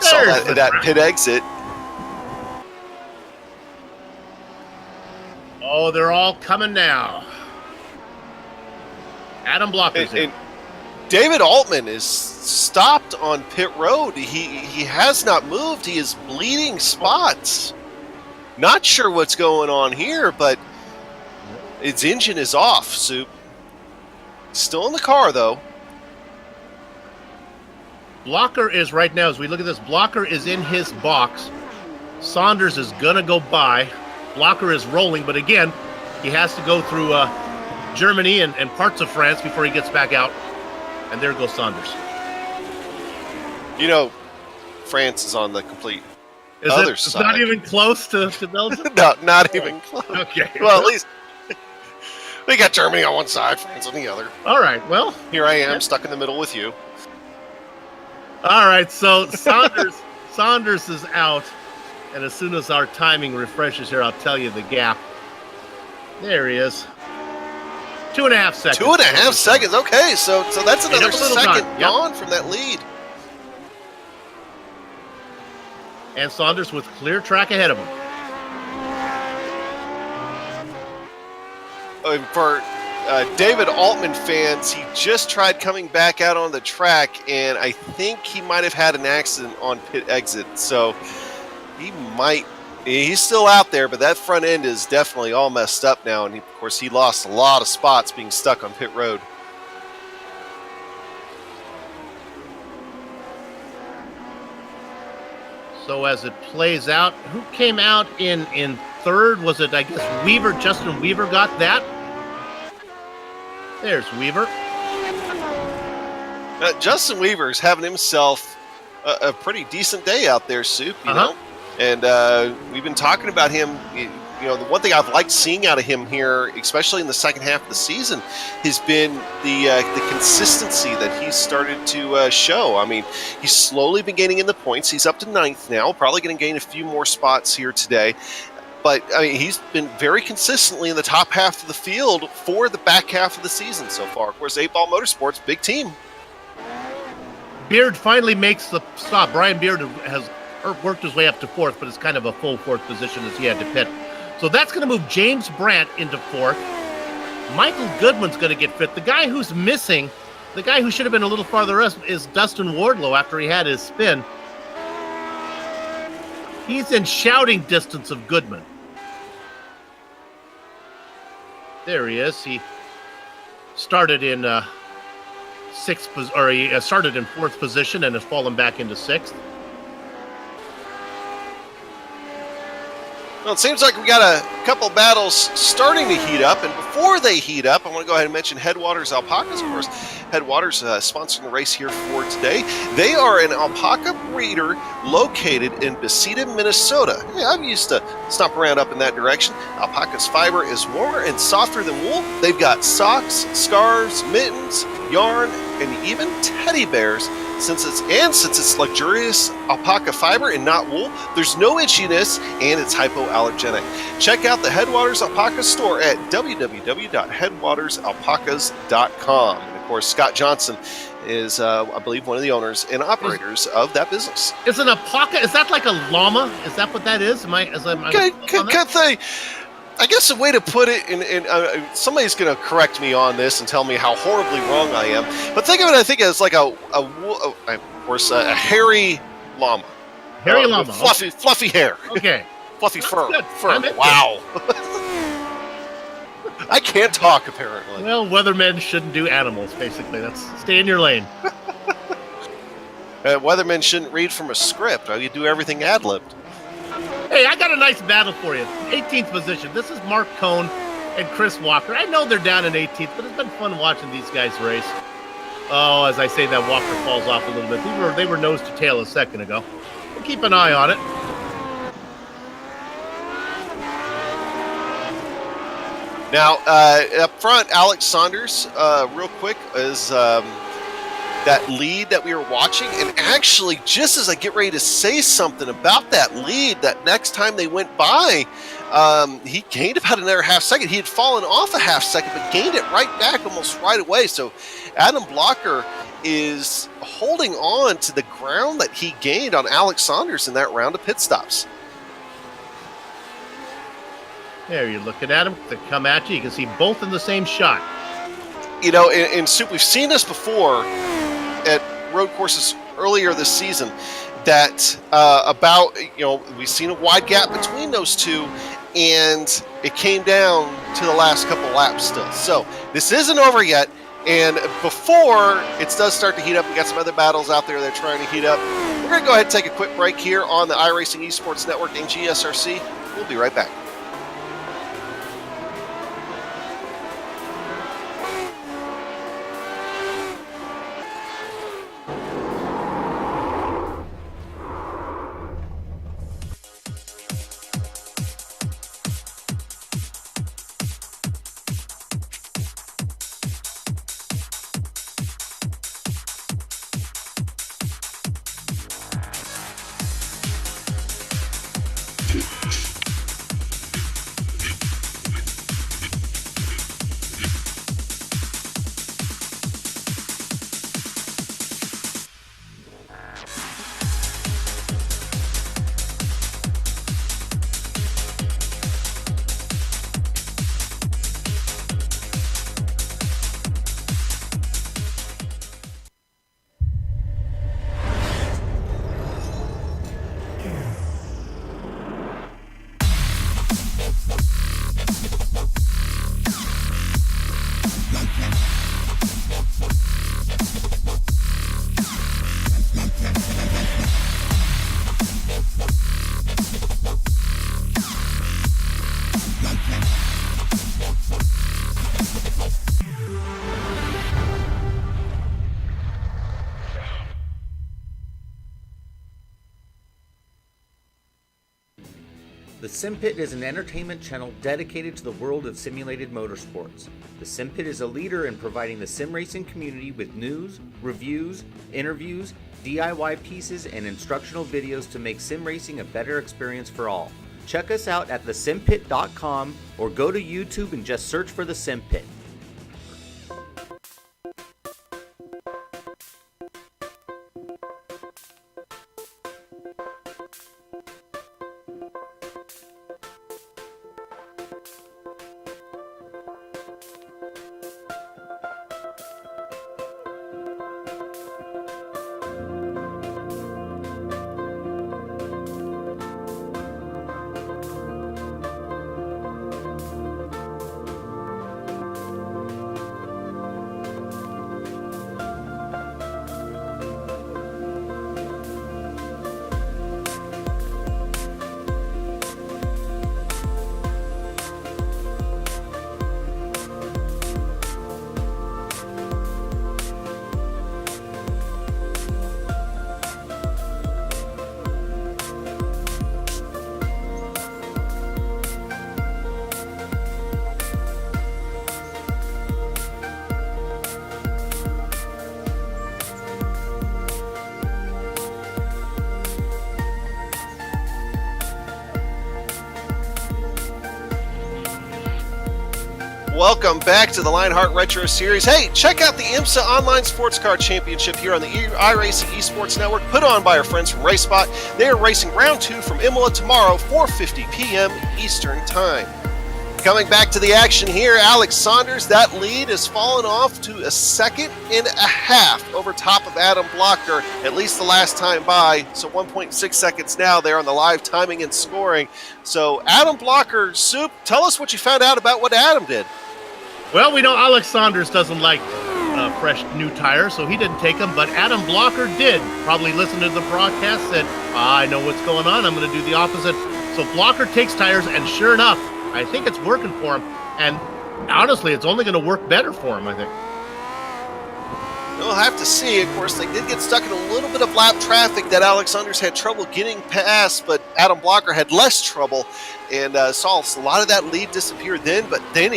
Saw that pit exit. Oh, they're all coming now. Adam Blocker's in. David Altman is stopped on pit road. He has not moved. He is bleeding spots. Not sure what's going on here, but its engine is off, Soup. Still in the car, though. Blocker is right now, as we look at this, Blocker is in his box. Saunders is going to go by. Blocker is rolling, but again, he has to go through Germany and parts of France before he gets back out. And there goes Saunders. You know, France is on the complete other side. It's not even close to Belgium? No, not even close. Okay. Well, at least we got Germany on one side, France on the other. All right, well. Here I am, stuck in the middle with you. All right, so Saunders is out. And as soon as our timing refreshes here, I'll tell you the gap. There he is. 2.5 seconds. 2.5 seconds. Okay, so that's another second gone from that lead. And Saunders with clear track ahead of him. For David Altman fans, he just tried coming back out on the track, and I think he might have had an accident on pit exit. So he's still out there, but that front end is definitely all messed up now. And of course, he lost a lot of spots being stuck on pit road. So as it plays out, who came out in third? Was it, I guess, Weaver? Justin Weaver got that. There's Weaver. Justin Weaver's having himself a pretty decent day out there, Soup, you know? And we've been talking about him. You know, the one thing I've liked seeing out of him here, especially in the second half of the season, has been the consistency that he's started to show. I mean, he's slowly been gaining in the points. He's up to 9th now, probably going to gain a few more spots here today. But, I mean, he's been very consistently in the top half of the field for the back half of the season so far. Of course, 8-Ball Motorsports, big team. Beard finally makes the stop. Brian Beard has worked his way up to 4th, but it's kind of a full 4th position as he had to pit. So that's going to move James Brandt into 4th. Michael Goodman's going to get 5th. The guy who's missing, the guy who should have been a little farther up, is Dustin Wardlow after he had his spin. He's in shouting distance of Goodman. There he is. He started in started in 4th position and has fallen back into 6th. Well, it seems like we got a couple battles starting to heat up, and before they heat up, I want to go ahead and mention Headwaters Alpacas. Of course, Headwaters sponsoring the race here for today. They are an alpaca breeder located in Besita, Minnesota. Yeah, I'm used to stop around up in that direction. Alpaca's fiber is warmer and softer than wool. They've got socks, scarves, mittens, yarn, and even teddy bears. Since it's luxurious alpaca fiber and not wool, there's no itchiness and it's hypoallergenic. Check out the Headwaters Alpaca store at www.headwatersalpacas.com. And of course, Scott Johnson is, I believe, one of the owners and operators of that business. Is an alpaca? Is that like a llama? Is that what that is? Good thing. I guess a way to put it, and somebody's going to correct me on this and tell me how horribly wrong I am. But think of it, I think it's like a hairy llama. Hairy llama. Fluffy hair. Okay. Fluffy fur. Good. Wow. I can't talk, apparently. Well, weathermen shouldn't do animals, basically. That's stay in your lane. Weathermen shouldn't read from a script. You do everything ad-libbed. Hey, I got a nice battle for you. 18th position. This is Mark Cohn and Chris Walker. I know they're down in 18th, but it's been fun watching these guys race. Oh, as I say that, Walker falls off a little bit. They were nose to tail a second ago. We'll keep an eye on it. Now, up front, Alex Saunders, real quick, is that that lead that we were watching. And actually, just as I get ready to say something about that lead, that next time they went by, he gained about another half second. He had fallen off a half second, but gained it right back almost right away. So Adam Blocker is holding on to the ground that he gained on Alex Saunders in that round of pit stops. There, you're looking at him to come at you. You can see both in the same shot. You know, in Soup, we've seen this before at road courses earlier this season, that we've seen a wide gap between those two, and it came down to the last couple laps still. So this isn't over yet, and before it does start to heat up, we got some other battles out there that are trying to heat up. We're going to go ahead and take a quick break here on the iRacing Esports Network and GSRC. We'll be right back. The Sim Pit is an entertainment channel dedicated to the world of simulated motorsports. The Sim Pit is a leader in providing the sim racing community with news, reviews, interviews, DIY pieces, and instructional videos to make sim racing a better experience for all. Check us out at thesimpit.com or go to YouTube and just search for The Sim Pit. Welcome back to the Lionheart Retro Series. Hey, check out the IMSA Online Sports Car Championship here on the iRacing Esports Network, put on by our friends from RaceSpot. They are racing round 2 from Imola tomorrow, 4:50 p.m. Eastern Time. Coming back to the action here, Alex Saunders, that lead has fallen off to a second and a half over top of Adam Blocker, at least the last time by. So 1.6 seconds now there on the live timing and scoring. So Adam Blocker, Soup, tell us what you found out about what Adam did. Well, we know Alex Saunders doesn't like fresh new tires, so he didn't take them, but Adam Blocker did. Probably listened to the broadcast, said, I know what's going on, I'm going to do the opposite. So Blocker takes tires, and sure enough, I think it's working for him, and honestly, it's only going to work better for him, I think. We'll have to see. Of course, they did get stuck in a little bit of lap traffic that Alex Saunders had trouble getting past, but Adam Blocker had less trouble and saw a lot of that lead disappear then. But then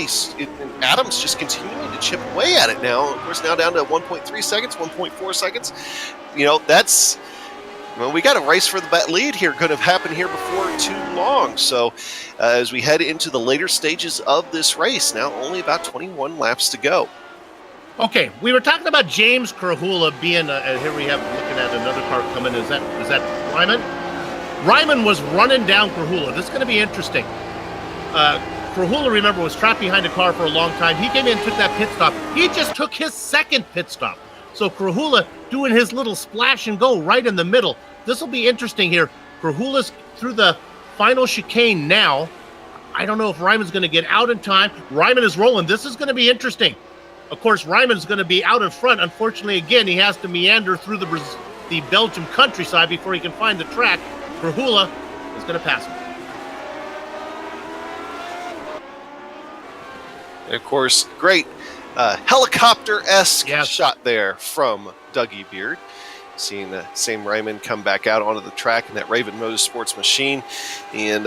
Adam's just continuing to chip away at it now. Of course, now down to 1.3 seconds, 1.4 seconds. That's... Well, we got a race for the lead here. Could have happened here before too long. So as we head into the later stages of this race, now only about 21 laps to go. Okay, we were talking about James Krahula being, here we have, looking at another car coming. Is that Ryman? Ryman was running down Krahula. This is going to be interesting. Krahula, remember, was trapped behind a car for a long time. He came in and took that pit stop. He just took his second pit stop. So Krahula doing his little splash and go right in the middle. This will be interesting here. Krahula's through the final chicane now. I don't know if Ryman's going to get out in time. Ryman is rolling. This is going to be interesting. Of course, Ryman's going to be out in front. Unfortunately, again, he has to meander through the Belgium countryside before he can find the track. Krahula is going to pass him. And of course, great helicopter-esque Yes. shot there from Dougie Beard. Seeing the same Ryman come back out onto the track in that Raven Motorsports machine, and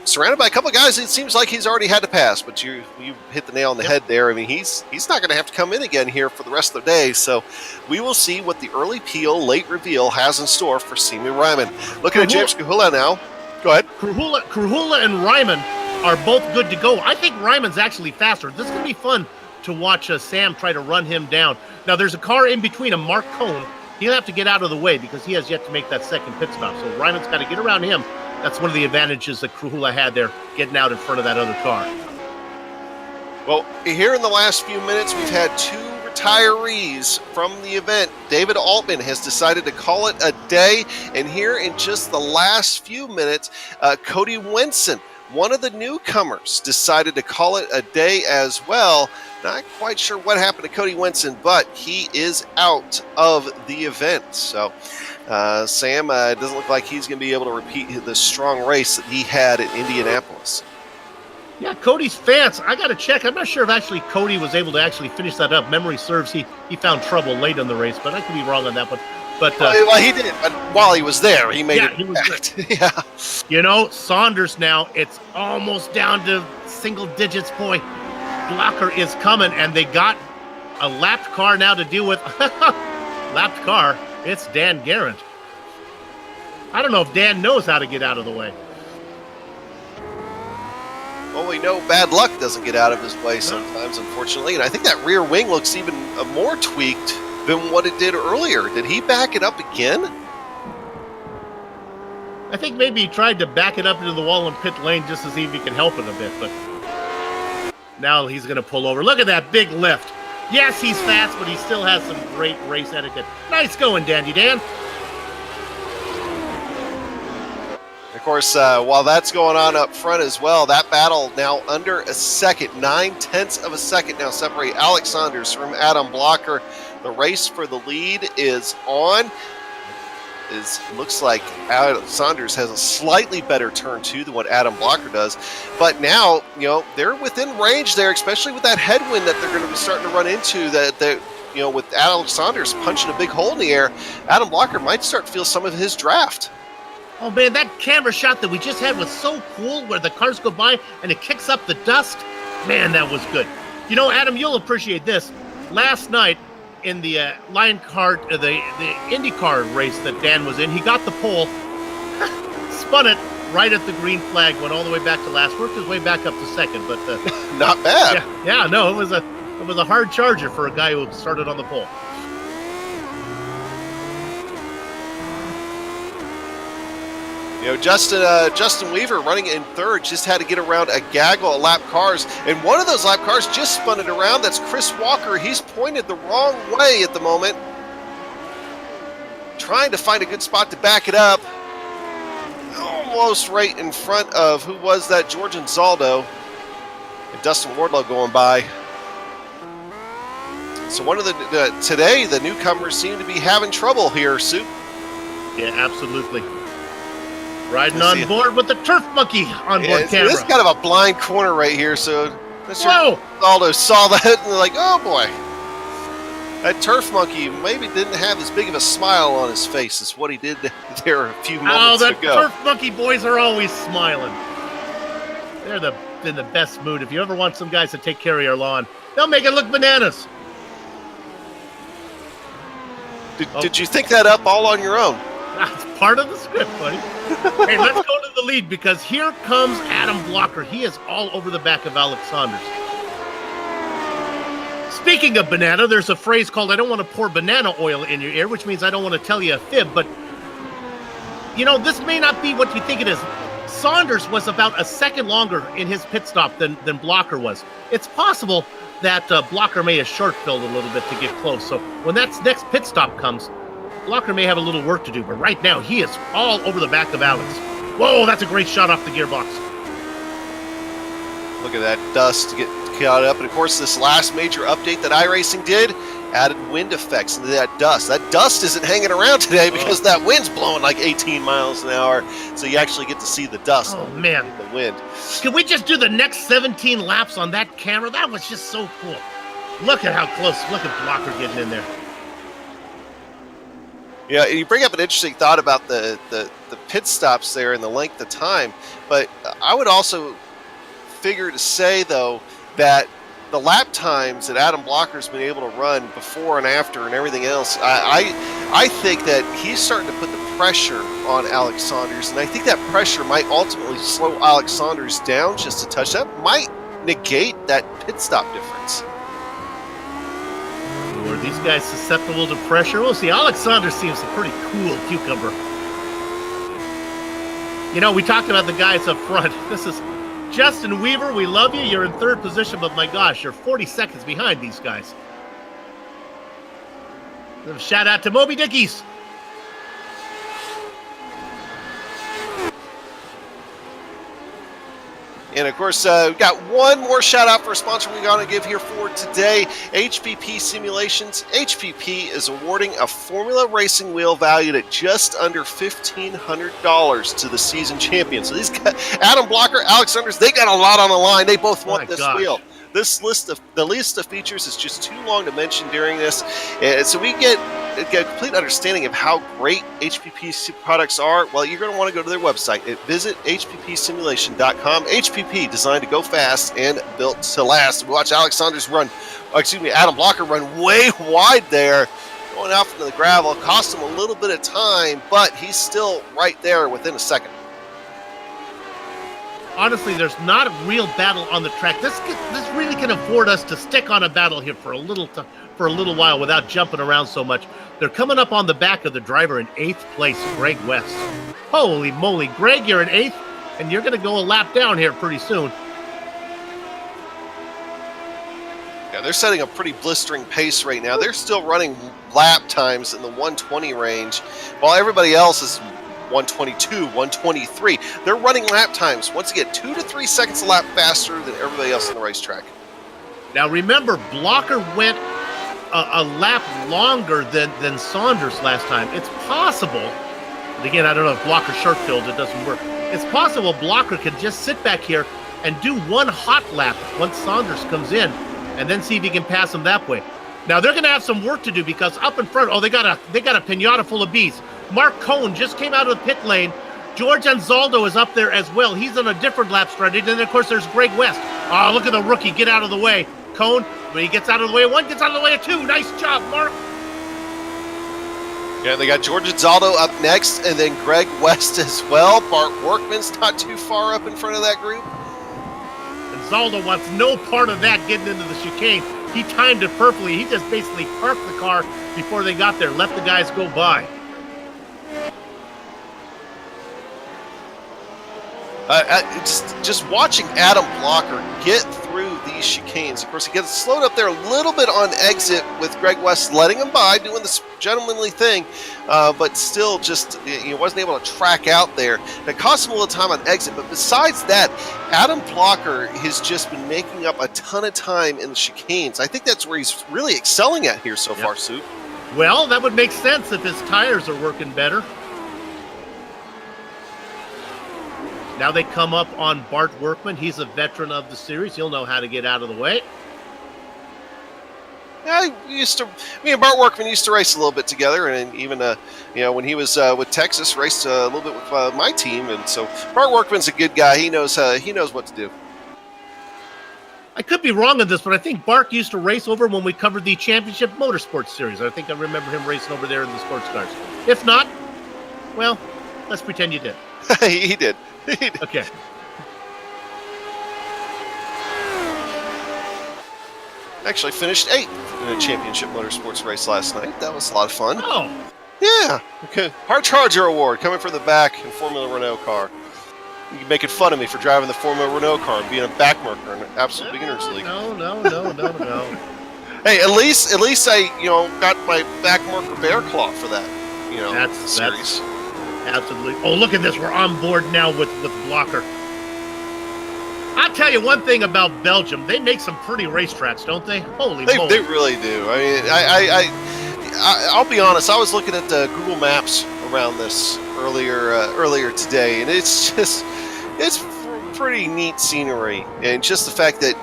surrounded by a couple of guys. It seems like he's already had to pass, but you hit the nail on the head there. I mean, he's not going to have to come in again here for the rest of the day. So we will see what the early peel, late reveal has in store for Simi Ryman. Looking at James Krahula now. Go ahead. Krahula and Ryman are both good to go. I think Ryman's actually faster. This is going to be fun to watch Sam try to run him down. Now, there's a car in between him, Mark Cohn. He'll have to get out of the way because he has yet to make that second pit stop. So Ryman's got to get around him. That's one of the advantages that Krahula had there, getting out in front of that other car. Well, here in the last few minutes, we've had two retirees from the event. David Altman has decided to call it a day. And here in just the last few minutes, Cody Wenson, one of the newcomers, decided to call it a day as well. Not quite sure what happened to Cody Wenson, but he is out of the event. So Sam, it doesn't look like he's going to be able to repeat the strong race that he had at Indianapolis. Yeah, Cody's fans, I got to check. I'm not sure if actually Cody was able to actually finish that up. Memory serves, he found trouble late in the race, but I could be wrong on that one. But well, he did. But while he was there, he made it. He was good. Yeah. Saunders now, it's almost down to single digits. Boy, Blocker is coming, and they got a lapped car now to deal with. Lapped car. It's Dan Garrett. I don't know if Dan knows how to get out of the way. Well, we know bad luck doesn't get out of his way sometimes, unfortunately. And I think that rear wing looks even more tweaked than what it did earlier. Did he back it up again? I think maybe he tried to back it up into the wall in pit lane just to see if he can help it a bit, but now he's going to pull over. Look at that big lift. Yes, he's fast, but he still has some great race etiquette. Nice going, Dandy Dan. Of course, while that's going on up front as well, that battle now under a second, 9/10 of a second now separate Alex Saunders from Adam Blocker. The race for the lead is on. Looks like Alex Saunders has a slightly better turn two than what Adam Blocker does. But now, they're within range there, especially with that headwind that they're going to be starting to run into. That with Alex Saunders punching a big hole in the air, Adam Blocker might start to feel some of his draft. Oh, man, that camera shot that we just had was so cool where the cars go by and it kicks up the dust. Man, that was good. Adam, you'll appreciate this. Last night in the Lionheart, the IndyCar race that Dan was in, he got the pole, spun it right at the green flag, went all the way back to last, worked his way back up to second. But not bad. Yeah, no, it was a hard charger for a guy who started on the pole. Justin Weaver running in third just had to get around a gaggle of lap cars, and one of those lap cars just spun it around. That's Chris Walker. He's pointed the wrong way at the moment, trying to find a good spot to back it up. Almost right in front of, who was that, Georgian Zoldo, and Dustin Wardlow going by. So one of today, the newcomers seem to be having trouble here, Soup. Yeah, absolutely. Riding on board with the turf monkey on board camera. This is kind of a blind corner right here, so Whoa! Aldo saw that and they're like, oh boy. That turf monkey maybe didn't have as big of a smile on his face as what he did there a few moments the ago. turf monkey boys are always smiling. They're in the best mood. If you ever want some guys to take care of your lawn, they'll make it look bananas. Did you think that up all on your own? That's part of the script, buddy. Hey, let's go to the lead because here comes Adam Blocker. He is all over the back of Alex Saunders. Speaking of banana, there's a phrase called "I don't want to pour banana oil in your ear," which means I don't want to tell you a fib, but this may not be what you think it is. Saunders was about a second longer in his pit stop than Blocker was. It's possible that Blocker may have short-filled a little bit to get close, so when that next pit stop comes, Blocker may have a little work to do, but right now he is all over the back of Alex. Whoa, that's a great shot off the gearbox. Look at that dust to get caught up. And of course, this last major update that iRacing did added wind effects into that dust. That dust isn't hanging around today because that wind's blowing like 18 miles an hour. So you actually get to see the dust. Oh, man. The wind. Can we just do the next 17 laps on that camera? That was just so cool. Look at how close. Look at Blocker getting in there. Yeah, you bring up an interesting thought about the pit stops there and the length of time. But I would also figure to say, though, that the lap times that Adam Blocker's been able to run before and after and everything else, I think that he's starting to put the pressure on Alex Saunders, and I think that pressure might ultimately slow Alex Saunders down just a touch. That might negate that pit stop difference. Are these guys susceptible to pressure? We'll see. Alex Saunders seems a pretty cool cucumber. We talked about the guys up front. This is Justin Weaver, we love you. You're in third position, but my gosh, you're 40 seconds behind these guys. Shout out to Moby Dickies. And of course, we've got one more shout out for a sponsor we got to give here for today, HPP Simulations. HPP is awarding a Formula Racing wheel valued at just under $1,500 to the season champion. So these guys, Adam Blocker, Alex Saunders, they got a lot on the line. They both want this wheel. The list of features is just too long to mention during this, and so we get a complete understanding of how great HPP products are. Well, you're going to want to go to their website. Visit hppsimulation.com. HPP, designed to go fast and built to last. We watch Adam Blocker run way wide there, going out into the gravel. Cost him a little bit of time, but he's still right there within a second. Honestly, there's not a real battle on the track. This really can afford us to stick on a battle here for a little while without jumping around so much. They're coming up on the back of the driver in 8th place, Greg West. Holy moly, Greg, you're in 8th, and you're going to go a lap down here pretty soon. Yeah, they're setting a pretty blistering pace right now. They're still running lap times in the 120 range, while everybody else is 122, 123. They're running lap times, once again, 2 to 3 seconds a lap faster than everybody else on the racetrack. Now remember, Blocker went a lap longer than Saunders last time. It's possible, and again, I don't know if Blocker short-filled, it doesn't work. It's possible Blocker could just sit back here and do one hot lap once Saunders comes in, and then see if he can pass him that way. Now they're going to have some work to do because up in front, they got a pinata full of bees. Mark Cohn just came out of the pit lane. George Anzaldo is up there as well. He's on a different lap strategy. And then, of course, there's Greg West. Oh, look at the rookie. Get out of the way. Cohn, when he gets out of the way of one, gets out of the way of two. Nice job, Mark. Yeah, they got George Anzaldo up next, and then Greg West as well. Bart Workman's not too far up in front of that group. Anzaldo wants no part of that getting into the chicane. He timed it perfectly. He just basically parked the car before they got there, let the guys go by. Just watching Adam Blocker get through these chicanes. Of course, he gets slowed up there a little bit on exit with Greg West letting him by, doing this gentlemanly thing, but still just he wasn't able to track out there. That cost him a little time on exit, but besides that, Adam Blocker has just been making up a ton of time in the chicanes. I think that's where he's really excelling at here so far, Sue. Well, that would make sense if his tires are working better. Now they come up on Bart Workman. He's a veteran of the series. He'll know how to get out of the way. Yeah, me and Bart Workman used to race a little bit together, and even when he was with Texas, raced a little bit with my team. And so Bart Workman's a good guy. He knows what to do. I could be wrong on this, but I think Bart used to race over when we covered the Championship Motorsports Series. I think I remember him racing over there in the sports cars. If not, well, let's pretend you did. He did. Okay. Actually finished 8th in a Championship Motorsports race last night. That was a lot of fun. Oh. Yeah. Okay. Hard Charger Award coming from the back in Formula Renault car. You're making fun of me for driving the Formula Renault car and being a backmarker in an absolute beginner's league. No. Hey, at least I got my backmarker bear claw for that. Series. Absolutely. Oh, look at this. We're on board now with Blocker. I'll tell you one thing about Belgium. They make some pretty racetracks, don't they? Holy moly. They really do. I mean, I'll be honest. I was looking at the Google Maps around this earlier today, and it's pretty neat scenery. And just the fact that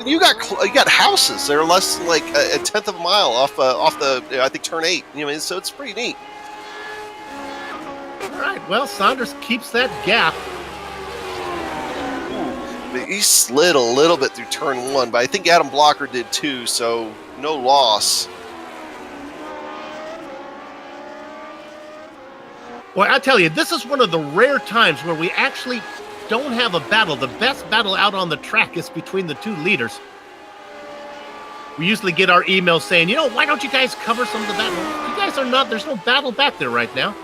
you got houses that are less than like a tenth of a mile off the I think turn 8. So it's pretty neat. All right. Well, Saunders keeps that gap. He slid a little bit through turn 1, but I think Adam Blocker did too, so no loss. Well, I tell you, this is one of the rare times where we actually don't have a battle. The best battle out on the track is between the two leaders. We usually get our emails saying, why don't you guys cover some of the battle? You guys are not, there's no battle back there right now.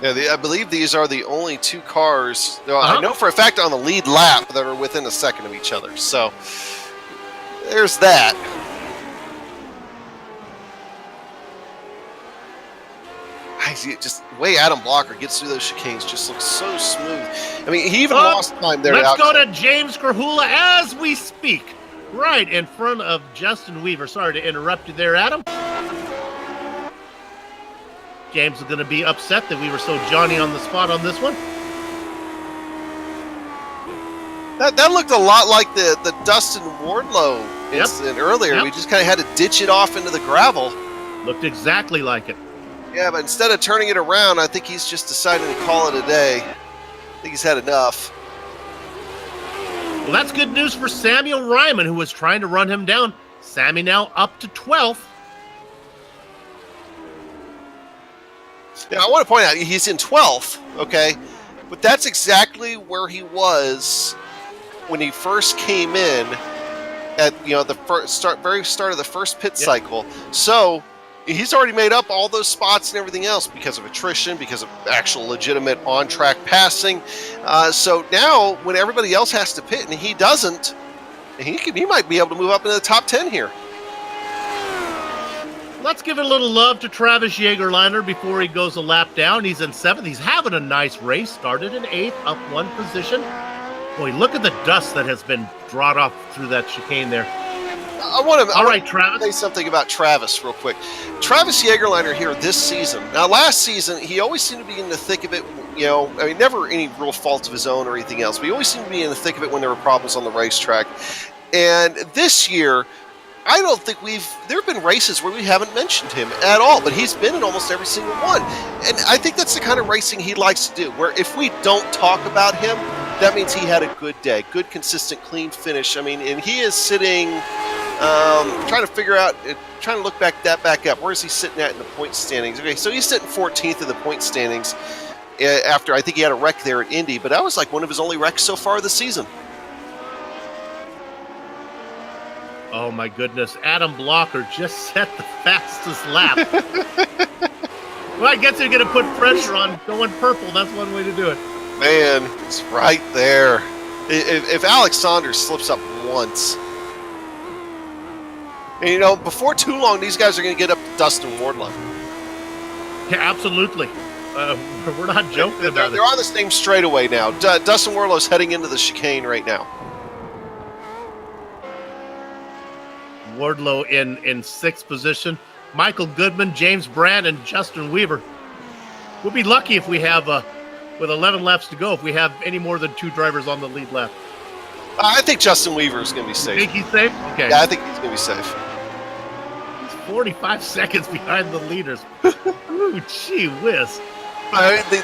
Yeah, I believe these are the only 2 cars, I know for a fact, on the lead lap that are within a second of each other. So there's that. Just the way Adam Blocker gets through those chicanes just looks so smooth. I mean, he even lost time there. Let's go to James Krahula as we speak, right in front of Justin Weaver. Sorry to interrupt you there, Adam. James is going to be upset that we were so Johnny on the spot on this one. That looked a lot like the Dustin Wardlow incident earlier. Yep. We just kind of had to ditch it off into the gravel. Looked exactly like it. Yeah, but instead of turning it around, I think he's just decided to call it a day. I think he's had enough. Well, that's good news for Samuel Ryman, who was trying to run him down. Sammy now up to 12th. Yeah, I want to point out he's in 12th, okay? But that's exactly where he was when he first came in at the very start of the first pit cycle. So he's already made up all those spots and everything else because of attrition, because of actual legitimate on-track passing. So now when everybody else has to pit and he doesn't, he might be able to move up into the top 10 here. Let's give it a little love to Travis Jagerliner before he goes a lap down. He's in 7th. He's having a nice race. Started in 8th, up 1 position. Boy, look at the dust that has been brought off through that chicane there. I want to Travis. Say something about Travis real quick. Travis Jagerliner here this season. Now, last season, he always seemed to be in the thick of it. Never any real fault of his own or anything else, but he always seemed to be in the thick of it when there were problems on the racetrack. And this year, I don't think there have been races where we haven't mentioned him at all, but he's been in almost every single one. And I think that's the kind of racing he likes to do, where if we don't talk about him, that means he had a good day, good, consistent, clean finish. I mean, and he is sitting, trying to look back up. Where is he sitting at in the point standings? Okay, so he's sitting 14th in the point standings after I think he had a wreck there at Indy, but that was like one of his only wrecks so far this season. Oh, my goodness. Adam Blocker just set the fastest lap. Well, I guess you're going to put pressure on going purple. That's one way to do it. Man, it's right there. If Alex Saunders slips up once, and before too long, these guys are going to get up to Dustin Wardlow. Yeah, absolutely. We're not joking about it. They're on the same straightaway now. Dustin Wardlow's heading into the chicane right now. Wardlow in 6th position. Michael Goodman, James Brand, and Justin Weaver. We'll be lucky if we have, with 11 laps to go, if we have any more than 2 drivers on the lead lap. I think Justin Weaver is going to be safe. Think he's safe? Okay. Yeah, I think he's going to be safe. He's 45 seconds behind the leaders. Ooh, gee whiz.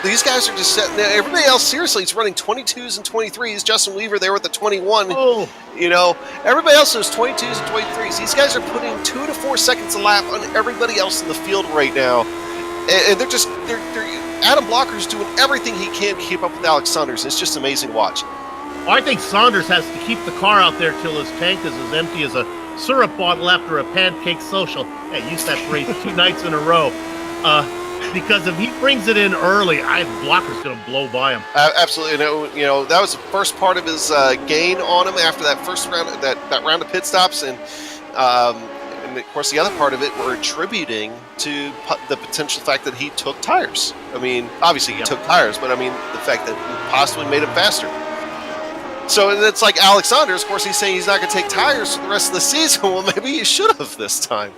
These guys are just setting there. Everybody else, seriously, is running 22s and 23s. Justin Weaver there with the 21. Oh. You know, everybody else is 22s and 23s. These guys are putting 2 to 4 seconds a lap on everybody else in the field right now. And they're Adam Blocker's doing everything he can to keep up with Alex Saunders. It's just amazing to watch. I think Saunders has to keep the car out there till his tank is as empty as a syrup bottle after a pancake social. Hey, use that phrase 2 nights in a row. Because if he brings it in early, Blocker's going to blow by him. Absolutely. You know, that was the first part of his gain on him after that first round, that round of pit stops. And of course, the other part of it we're attributing to the potential fact that he took tires. I mean, obviously he took tires, but I mean, the fact that he possibly made him faster. So it's like Alex Saunders, of course, he's saying he's not going to take tires for the rest of the season. Well, maybe he should have this time.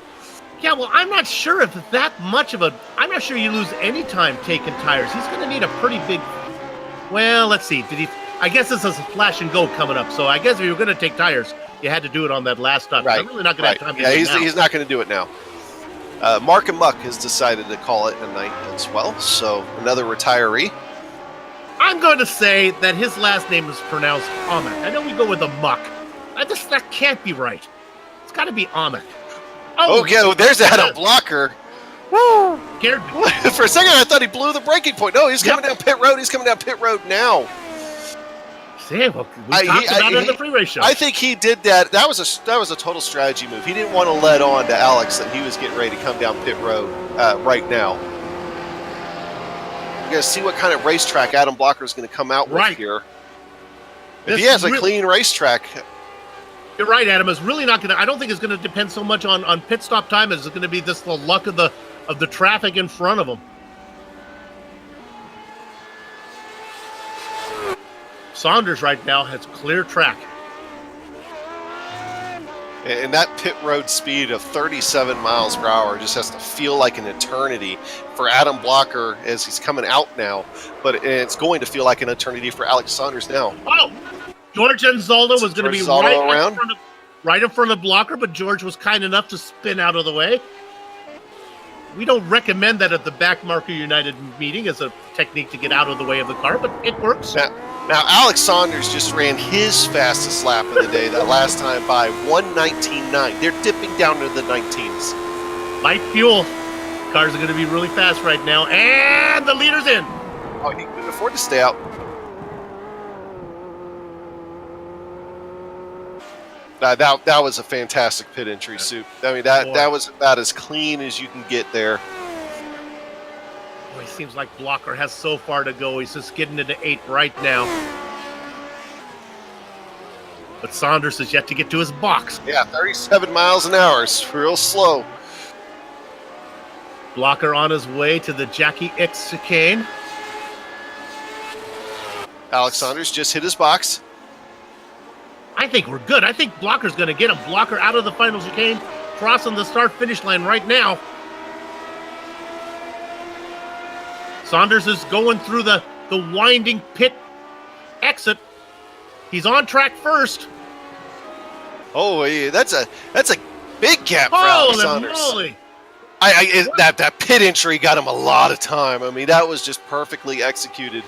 Yeah, well, I'm not sure if that much of I'm not sure you lose any time taking tires. He's going to need a pretty big. Well, let's see. I guess this is a flash and go coming up. So I guess if you were going to take tires, you had to do it on that last stop. Right. I'm really not going to have time to yeah, do it now. He's not going to do it now. Mark and Muck has decided to call it a night as well. So another retiree. I'm going to say that his last name is pronounced Ahmed. I know we go with a Muck. That can't be right. It's got to be Ahmed. Oh, okay, well, there's Adam Blocker. Woo! Scared me. For a second, I thought he blew the braking point. No, he's coming down pit road. He's coming down pit road now. See, well, we talked about it in the pre-race show. I think he did that. That was a total strategy move. He didn't want to let on to Alex that he was getting ready to come down pit road right now. We're going to see what kind of racetrack Adam Blocker is going to come out with here. If he has a clean racetrack. You're right, Adam. It's really not going to. I don't think it's going to depend so much on pit stop time as it's going to be the luck of the traffic in front of him. Saunders right now has clear track. And that pit road speed of 37 miles per hour just has to feel like an eternity for Adam Blocker as he's coming out now. But it's going to feel like an eternity for Alex Saunders now. Oh! George and Zolder was going to be right in front of Blocker, but George was kind enough to spin out of the way. We don't recommend that at the Backmarker United meeting as a technique to get out of the way of the car, but it works. Now Alex Saunders just ran his fastest lap of the day that last time by 1:19.9. They're dipping down to the 19s. Light fuel. Cars are going to be really fast right now, and the leader's in. Oh, he couldn't afford to stay out. That was a fantastic pit entry, Soup. I mean, that was about as clean as you can get there. Boy, it seems like Blocker has so far to go. He's just getting into 8th right now. But Saunders has yet to get to his box. Yeah, 37 miles an hour. It's real slow. Blocker on his way to the Jackie X chicane. Alex Saunders just hit his box. I think we're good. I think Blocker's going to get him. Blocker out of the final chicane, crossing the start-finish line right now. Saunders is going through the winding pit exit. He's on track first. Oh, yeah, that's a big gap for Alex Saunders. Holy moly! That pit entry got him a lot of time. I mean, that was just perfectly executed.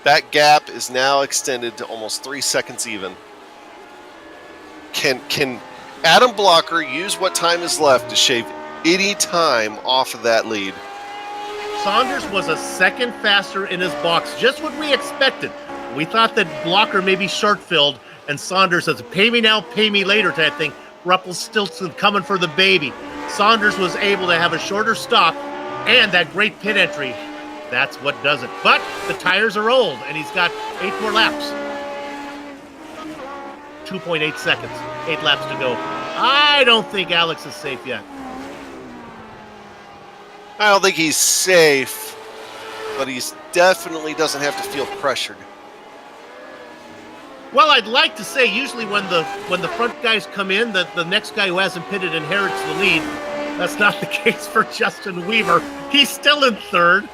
That gap is now extended to almost 3 seconds even. Can Adam Blocker use what time is left to shave any time off of that lead? Saunders was a second faster in his box, just what we expected. We thought that Blocker may be short-filled, and Saunders says, pay me now, pay me later type thing. Rumpelstiltskin coming for the baby. Saunders was able to have a shorter stop and that great pit entry. That's what does it. But the tires are old, and he's got 8 more laps. 2.8 seconds. 8 laps to go. I don't think Alex is safe yet. I don't think he's safe, but he's definitely doesn't have to feel pressured. Well, I'd like to say usually when the front guys come in, that the next guy who hasn't pitted inherits the lead. That's not the case for Justin Weaver. He's still in third.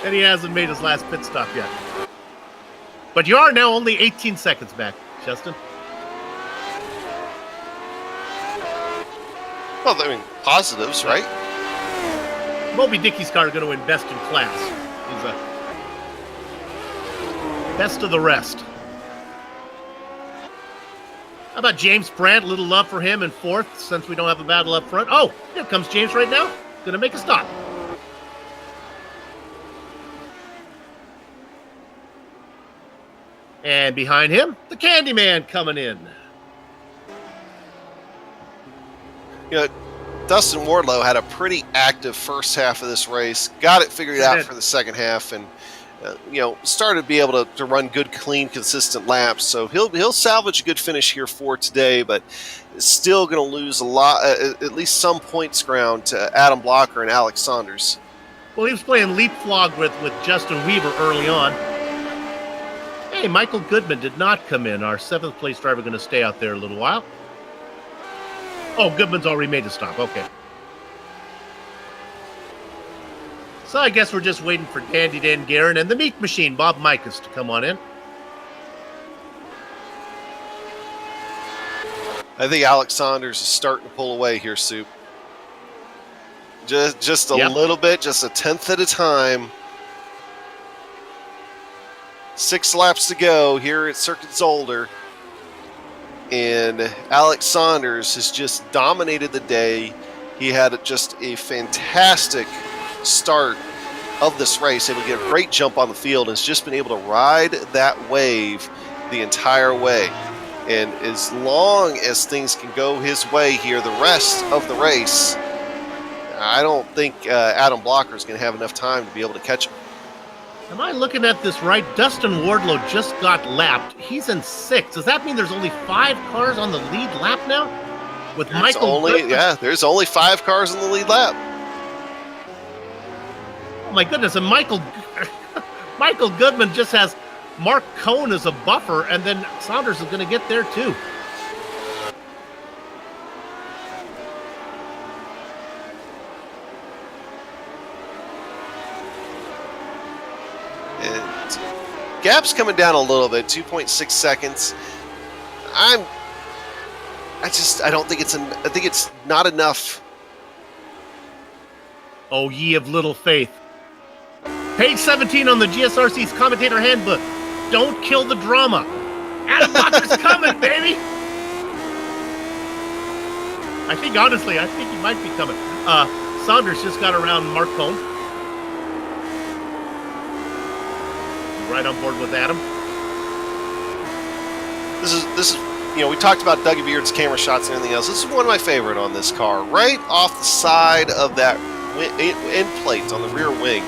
And he hasn't made his last pit stop yet. But you are now only 18 seconds back, Justin. Well, I mean, positives, right? Moby Dickey's car is going to win best in class. He's a best of the rest. How about James Brandt? A little love for him in fourth since we don't have a battle up front. Oh, here comes James right now. Going to make a stop. And behind him, the Candyman coming in. You know, Dustin Wardlow had a pretty active first half of this race. Got it figured out for the second half, and started to be able to run good, clean, consistent laps. So he'll salvage a good finish here for today, but still going to lose a lot, at least some points ground to Adam Blocker and Alex Saunders. Well, he was playing leapfrog with Justin Weaver early on. Hey, Michael Goodman did not come in. Our seventh place driver going to stay out there a little while. Oh, Goodman's already made a stop. Okay. So I guess we're just waiting for Dandy Dan Guerin and the Meat Machine, Bob Mikas, to come on in. I think Alex Saunders is starting to pull away here, Soup. Just a little bit, just a tenth at a time. 6 laps to go here at Circuit Zolder. And Alex Saunders has just dominated the day. He had just a fantastic start of this race, able to get a great jump on the field, and has just been able to ride that wave the entire way. And as long as things can go his way here the rest of the race, I don't think Adam Blocker is going to have enough time to be able to catch him. Am I looking at this right? Dustin Wardlow just got lapped. He's in 6th. Does that mean there's only 5 cars on the lead lap now? With Michael Goodman? Yeah, there's only 5 cars on the lead lap. Oh my goodness, and Michael Goodman just has Mark Cohn as a buffer, and then Saunders is going to get there too. Gap's coming down a little bit, 2.6 seconds. I don't think I think it's not enough. Oh, ye of little faith. Page 17 on the GSRC's commentator handbook. Don't kill the drama. Adam Blocker's coming, baby. Honestly, I think he might be coming. Saunders just got around Mark Cohn. Right on board with Adam. This is we talked about Dougie Beard's camera shots and everything else. This is one of my favorite on this car. Right off the side of that end plate on the rear wing.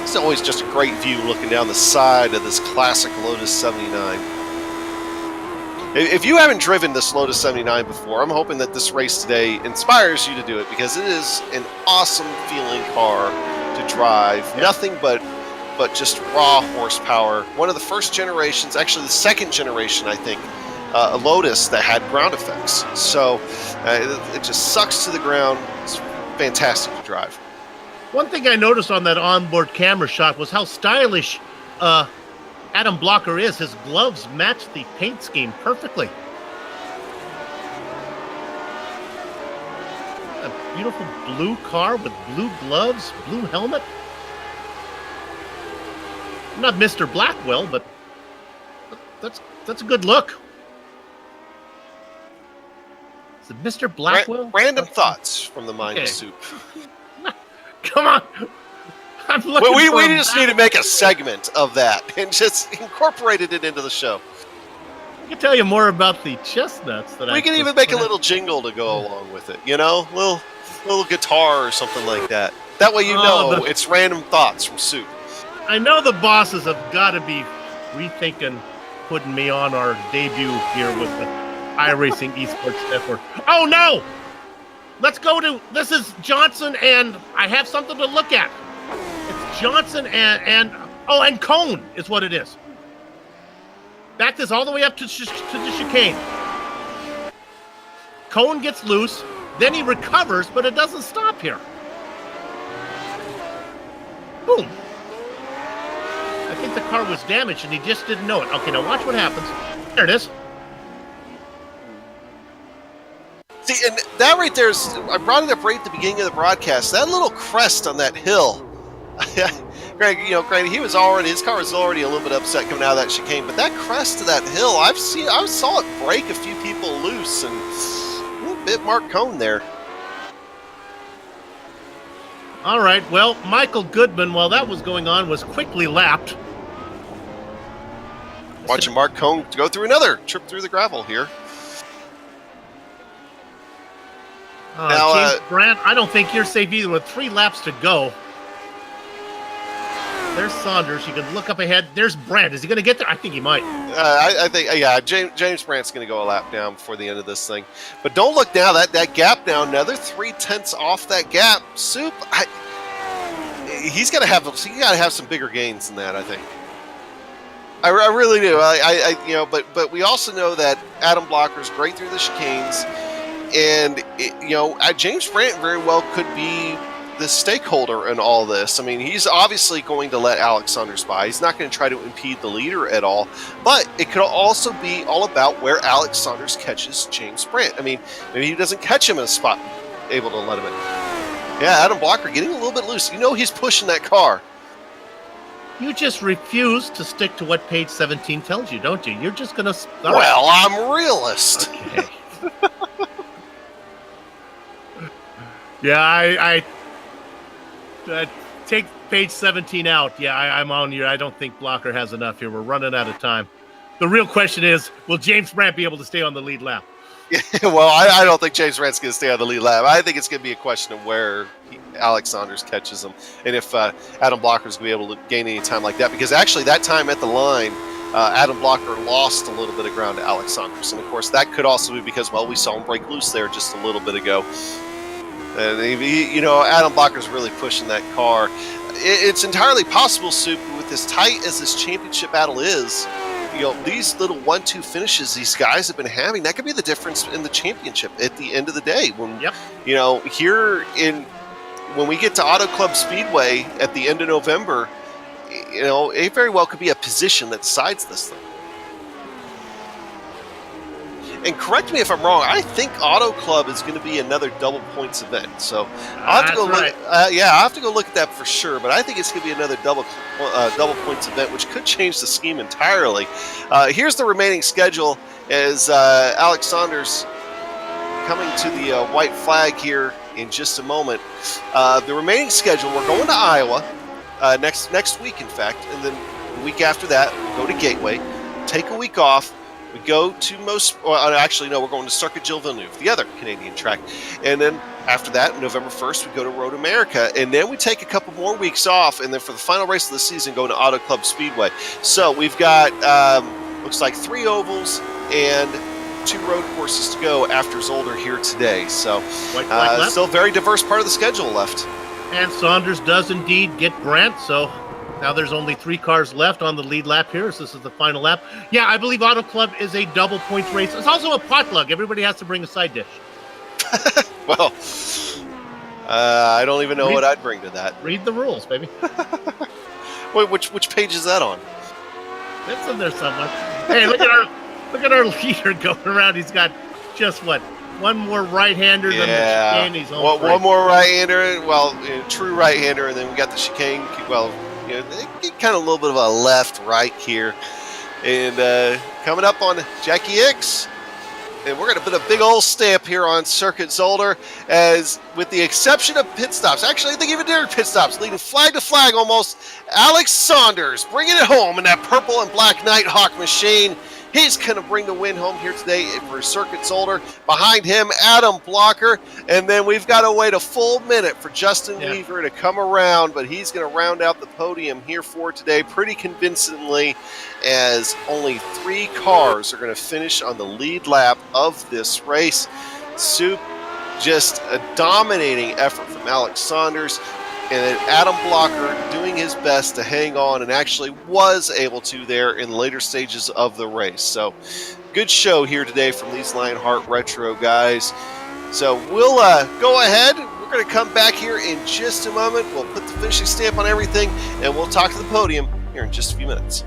It's always just a great view looking down the side of this classic Lotus 79. If you haven't driven this Lotus 79 before, I'm hoping that this race today inspires you to do it, because it is an awesome feeling car to drive. Yeah. Nothing but just raw horsepower. One of the first generations, actually the second generation, I think, a Lotus that had ground effects. So it just sucks to the ground. It's fantastic to drive. One thing I noticed on that onboard camera shot was how stylish Adam Blocker is. His gloves match the paint scheme perfectly. A beautiful blue car with blue gloves, blue helmet. Not Mr. Blackwell, but that's a good look. Is it Mr. Blackwell? Random thoughts from the mind of Soup. Come on. I'm looking we just need to make a segment of that and just incorporated it into the show. I can tell you more about the chestnuts that we can even make a little jingle to go along with it, little guitar or something like that. That way it's random thoughts from Soup. I know the bosses have got to be rethinking putting me on our debut here with the iRacing Esports Network. Oh no! Let's go to, this is Johnson, and I have something to look at. It's Johnson and Cohn is what it is. Back this all the way up to the chicane. Cohn gets loose, then he recovers, but it doesn't stop here. Boom. think the car was damaged and he just didn't know it. Okay, now watch what happens. There it is. See, and that right there is, I brought it up right at the beginning of the broadcast. That little crest on that hill. Greg, granted, his car was already a little bit upset coming out of that chicane, but that crest of that hill, I saw it break a few people loose and a little bit Mark Cohn there. All right, well, Michael Goodman, while that was going on, was quickly lapped. Watching Mark Cohn go through another trip through the gravel here. Now, James Brandt, I don't think you're safe either with 3 laps to go. There's Saunders. You can look up ahead. There's Brandt. Is he going to get there? I think he might. I think, yeah, James Brandt's going to go a lap down before the end of this thing. But don't look now. That gap now, another 0.3 off that gap. Soup, he's got to have some bigger gains than that, I think. I really do. But we also know that Adam Blocker's great through the chicanes. And, James Brandt very well could be the stakeholder in all this. I mean, he's obviously going to let Alex Saunders by. He's not going to try to impede the leader at all. But it could also be all about where Alex Saunders catches James Brandt. I mean, maybe he doesn't catch him in a spot able to let him in. Yeah, Adam Blocker getting a little bit loose. He's pushing that car. You just refuse to stick to what page 17 tells you, don't you? You're just going to... Well, I'm a realist. Okay. Yeah, I take page 17 out. Yeah, I'm on you. I don't think Blocker has enough here. We're running out of time. The real question is, will James Brandt be able to stay on the lead lap? Yeah, well, I don't think James Brandt's going to stay on the lead lap. I think it's going to be a question of where Alex Saunders catches him, and if Adam Blocker's going to be able to gain any time like that. Because actually, that time at the line, Adam Blocker lost a little bit of ground to Alex Saunders. And, of course, that could also be because, well, we saw him break loose there just a little bit ago. And, Adam Blocker's really pushing that car. It's entirely possible, Soup, with as tight as this championship battle is, these little 1-2 finishes these guys have been having, that could be the difference in the championship at the end of the day. When, when we get to Auto Club Speedway at the end of November, it very well could be a position that decides this thing. And correct me if I'm wrong, I think Auto Club is going to be another double points event. So I'll have to go look. I'll have to go look at that for sure. But I think it's going to be another double points event, which could change the scheme entirely. Here's the remaining schedule as Alex Saunders coming to the white flag here in just a moment. The remaining schedule, we're going to Iowa next week, in fact, and then the week after that, we'll go to Gateway, take a week off. We go to we're going to Circuit Gilles Villeneuve, the other Canadian track. And then after that, November 1st, we go to Road America. And then we take a couple more weeks off. And then for the final race of the season, go to Auto Club Speedway. So we've got, looks like 3 ovals and 2 road courses to go after Zolder here today. So still a very diverse part of the schedule left. And Saunders does indeed get Brandt, so... Now there's only 3 cars left on the lead lap here, so this is the final lap. Yeah, I believe Auto Club is a double points race. It's also a potluck. Everybody has to bring a side dish. Well, I don't even know what I'd bring to that. Read the rules, baby. Wait, which page is that on? It's in there somewhere. Hey, look at our leader going around. He's got just one more right-hander than the chicane. He's one more right-hander. Well, true right-hander, and then we got the chicane. Well. Kind of a little bit of a left-right here. And coming up on Jackie Hicks. And we're going to put a big old stamp here on Circuit Zolder, as with the exception of pit stops. Actually, I think even during pit stops, leading flag to flag almost, Alex Saunders bringing it home in that purple and black Nighthawk machine. He's going to bring the win home here today for Circuit Zolder. Behind him, Adam Blocker. And then we've got to wait a full minute for Justin Weaver to come around. But he's going to round out the podium here for today pretty convincingly, as only 3 cars are going to finish on the lead lap of this race. Soup, just a dominating effort from Alex Saunders. And then Adam Blocker doing his best to hang on, and actually was able to there in the later stages of the race. So good show here today from these Lionheart Retro guys. So we'll go ahead. We're going to come back here in just a moment. We'll put the finishing stamp on everything, and we'll talk to the podium here in just a few minutes.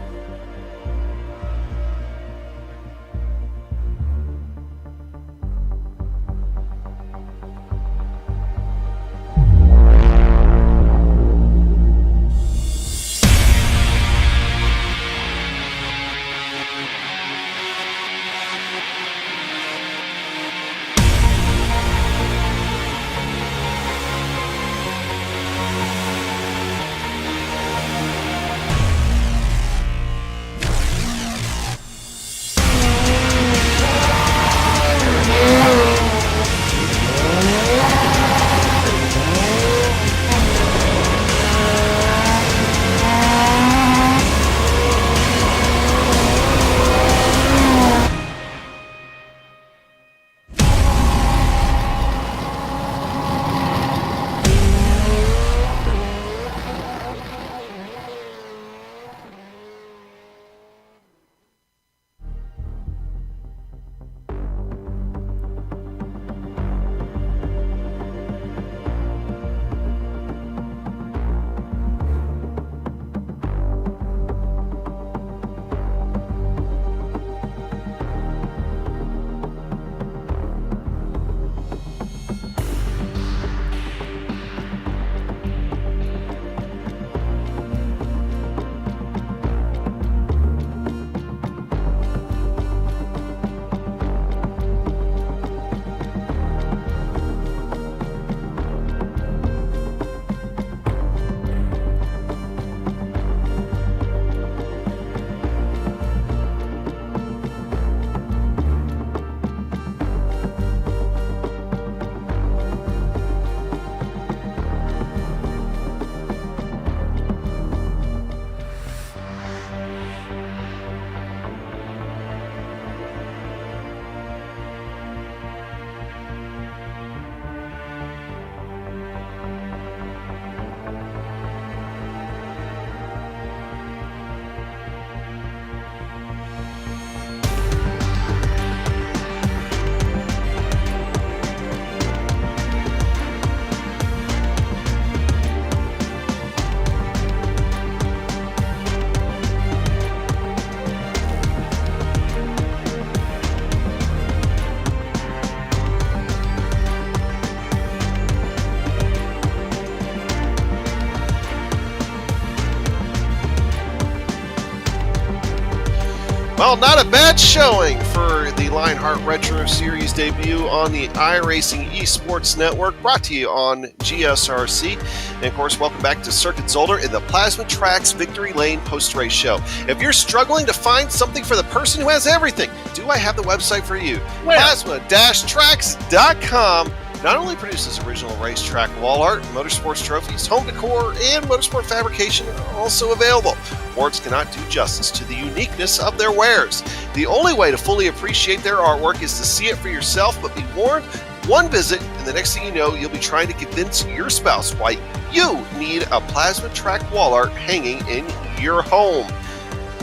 Well, not a bad showing for the Lionheart Retro Series debut on the iRacing Esports Network, brought to you on GSRC. And of course, welcome back to Circuit Zolder in the Plasma Tracks Victory Lane post-race show. If you're struggling to find something for the person who has everything, do I have the website for you? Plasma-tracks.com not only produces original racetrack wall art, motorsports trophies, home decor, and motorsport fabrication are also available. Words cannot do justice to the uniqueness of their wares. The only way to fully appreciate their artwork is to see it for yourself, but be warned, one visit, and the next thing you know, you'll be trying to convince your spouse why you need a plasma track wall art hanging in your home.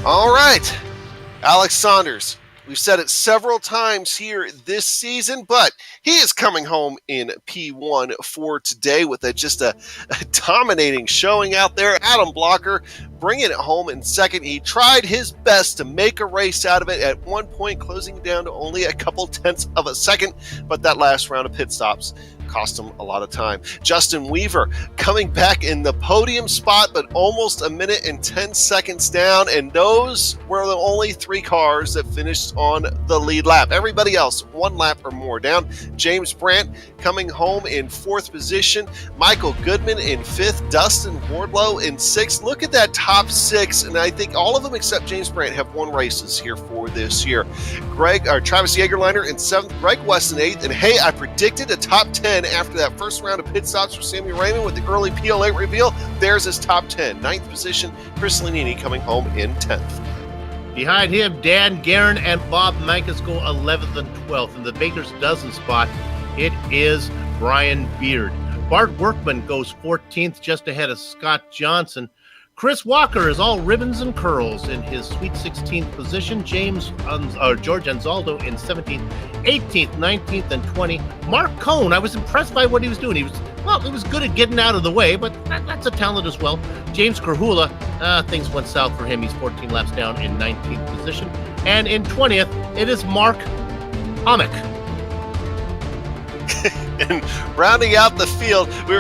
All right, Alex Saunders. We've said it several times here this season, but he is coming home in P1 for today with just a dominating showing out there. Adam Blocker bringing it home in second. He tried his best to make a race out of it, at one point closing down to only a couple tenths of a second, but that last round of pit stops cost him a lot of time. Justin Weaver coming back in the podium spot, but almost a minute and 10 seconds down, and those were the only three cars that finished on the lead lap. Everybody else, one lap or more down. James Brandt coming home in fourth position. Michael Goodman in fifth. Dustin Wardlow in sixth. Look at that top six, and I think all of them except James Brandt have won races here for this year. Travis Jagerliner in seventh. Greg West in eighth. And hey, I predicted a top 10 after that first round of pit stops for Sammy Raymond with the early PL8 reveal. There's his top 10. Ninth position, Chris Lanini coming home in 10th. Behind him, Dan Guerin and Bob Mankus go 11th and 12th. In the Baker's dozen spot, it is Brian Beard. Bart Workman goes 14th, just ahead of Scott Johnson. Chris Walker is all ribbons and curls in his Sweet 16th position. George Anzaldo in 17th, 18th, 19th, and 20th. Mark Cohn, I was impressed by what he was doing. He was Well, it was good at getting out of the way, but that's a talent as well. James Krahula, things went south for him. He's 14 laps down in 19th position. And in 20th, it is Mark Amick. And rounding out the field, we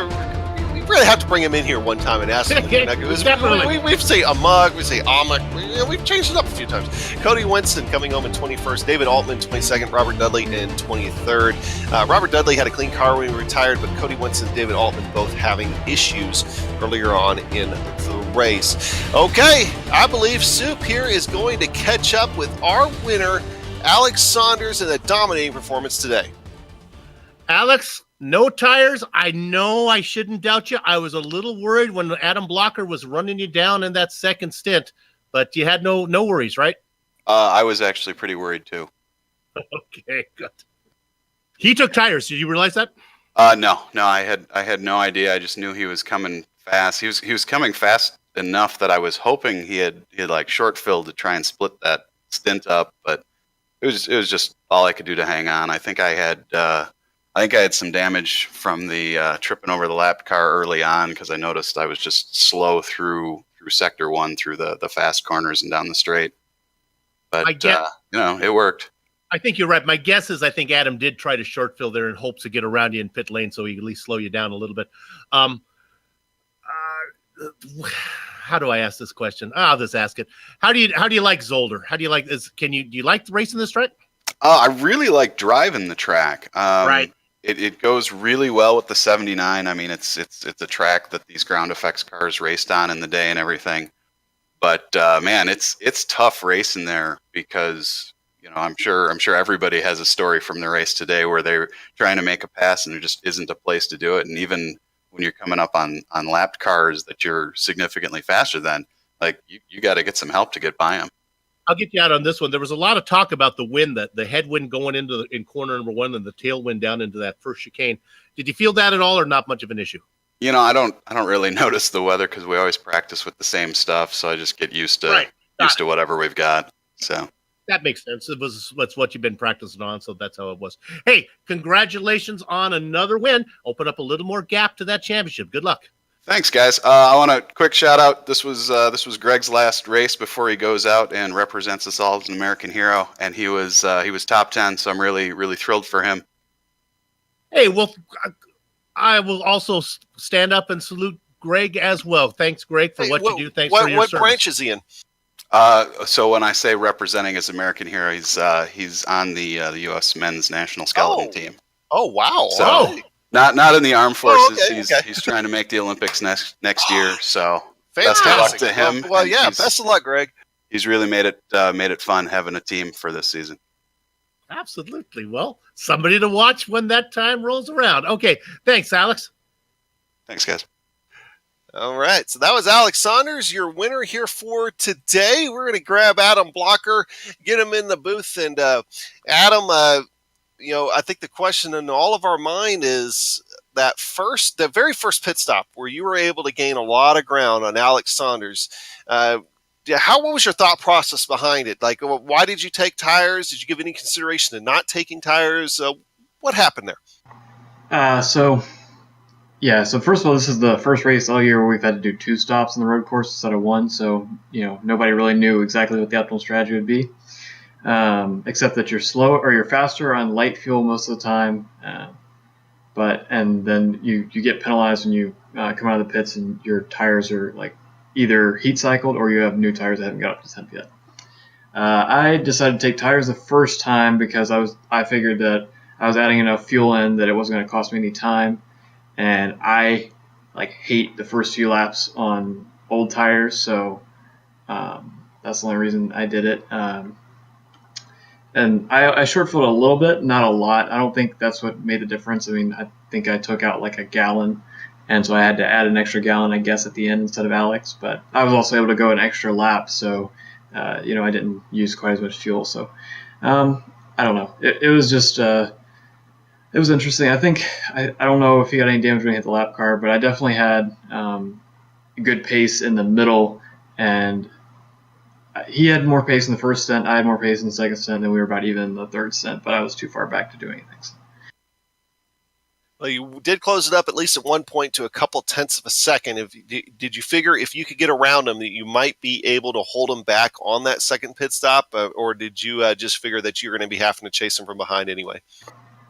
really have to bring him in here one time and ask him. Definitely. We say Amug, we say Amick. We've changed it up a few times. Cody Winston coming home in 21st. David Altman 22nd. Robert Dudley in 23rd. Robert Dudley had a clean car when he retired, but Cody Winston and David Altman both having issues earlier on in the race. Okay, I believe Soup here is going to catch up with our winner, Alex Saunders, in a dominating performance today. Alex, no tires. I know I shouldn't doubt you. I was a little worried when Adam Blocker was running you down in that second stint, but you had no worries, right? I was actually pretty worried too. Okay, good. He took tires. Did you realize that? No, I had no idea. I just knew he was coming fast. He was coming fast enough that I was hoping he had like short filled to try and split that stint up, but it was just all I could do to hang on. I think I had some damage from the tripping over the lap car early on because I noticed I was just slow through sector 1 through the fast corners and down the straight. But it worked. I think you're right. My guess is I think Adam did try to short fill there in hopes to get around you in pit lane, so he at least slow you down a little bit. How do I ask this question? I'll just ask it. How do you like Zolder? How do you like this? Do you like racing this track? I really like driving the track. Right. It goes really well with the 79. I mean, it's a track that these ground effects cars raced on in the day and everything. But man, it's tough racing there because I'm sure everybody has a story from the race today where they're trying to make a pass and there just isn't a place to do it. And even when you're coming up on lapped cars that you're significantly faster than, like you got to get some help to get by them. I'll get you out on this one. There was a lot of talk about the wind, that the headwind going in corner number 1 and the tailwind down into that first chicane. Did you feel that at all, or not much of an issue? I don't really notice the weather because we always practice with the same stuff, so I just get used to whatever we've got. So that makes sense. That's what you've been practicing on, so that's how it was. Hey, congratulations on another win. Open up a little more gap to that championship. Good luck. Thanks, guys. I want a quick shout out. This was Greg's last race before he goes out and represents us all as an American hero, and he was top 10. So I'm really, really thrilled for him. Hey, well, I will also stand up and salute Greg as well. Thanks, Greg, for what you do. Thanks for your service. What branch is he in? So when I say representing as American hero, he's on the U.S. men's national skeleton team. Oh wow! So, Not in the armed forces. Okay. He's trying to make the Olympics next year. So Fantastic. Best of luck to him. Well, yeah, best of luck, Greg. He's really made it fun having a team for this season. Absolutely. Well, somebody to watch when that time rolls around. Okay, thanks, Alex. Thanks, guys. All right, so that was Alex Saunders, your winner here for today. We're going to grab Adam Blocker, get him in the booth, and Adam. I think the question in all of our mind is the very first pit stop where you were able to gain a lot of ground on Alex Saunders. What was your thought process behind it? Like, why did you take tires? Did you give any consideration to not taking tires? What happened there? So first of all, this is the first race all year where we've had to do 2 stops on the road course instead of 1. So, nobody really knew exactly what the optimal strategy would be. Except that you're slow or you're faster on light fuel most of the time, and then you get penalized when you come out of the pits and your tires are like either heat cycled or you have new tires that haven't got up to temp yet. I decided to take tires the first time because I figured that I was adding enough fuel in that it wasn't going to cost me any time, and I hate the first few laps on old tires, so that's the only reason I did it. And I short-filled a little bit, not a lot. I don't think that's what made the difference. I mean, I think I took out like a gallon, and so I had to add an extra gallon, I guess, at the end instead of Alex. But I was also able to go an extra lap, so, I didn't use quite as much fuel. So, I don't know. It was just, it was interesting. I think, I don't know if he got any damage when he hit the lap car, but I definitely had good pace in the middle, and he had more pace in the first stint. I had more pace in the second stint, and we were about even in the third stint, but I was too far back to do anything. So. Well, you did close it up at least at one point to a couple tenths of a second. Did you figure if you could get around them that you might be able to hold them back on that second pit stop, or did you just figure that you're going to be having to chase them from behind anyway?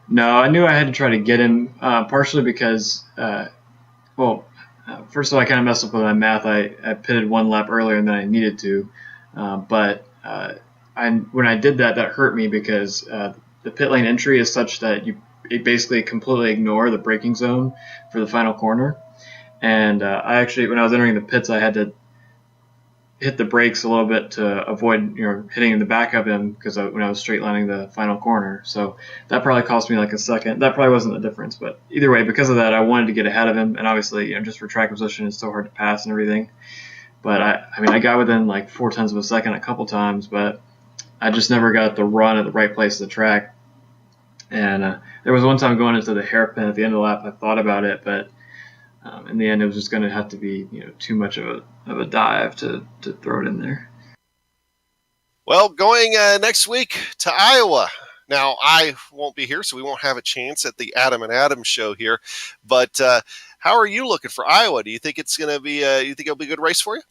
No, I knew I had to try to get him, partially because, first of all, I kind of messed up with my math. I pitted one lap earlier than I needed to, but when I did that, that hurt me because the pit lane entry is such that it basically completely ignore the braking zone for the final corner. And I actually, when I was entering the pits, I had to hit the brakes a little bit to avoid hitting in the back of him because when I was straight lining the final corner. So that probably cost me like a second. That probably wasn't the difference, but either way, because of that, I wanted to get ahead of him. And obviously, just for track position, it's so hard to pass and everything. But I got within like 0.4 of a second a couple times, but I just never got the run at the right place of the track. And there was one time going into the hairpin at the end of the lap, I thought about it, but in the end, it was just going to have to be too much of a dive to throw it in there. Well, going next week to Iowa. Now, I won't be here, so we won't have a chance at the Adam and Adam show here. But how are you looking for Iowa? Do you think it's going to be? You think it'll be a good race for you?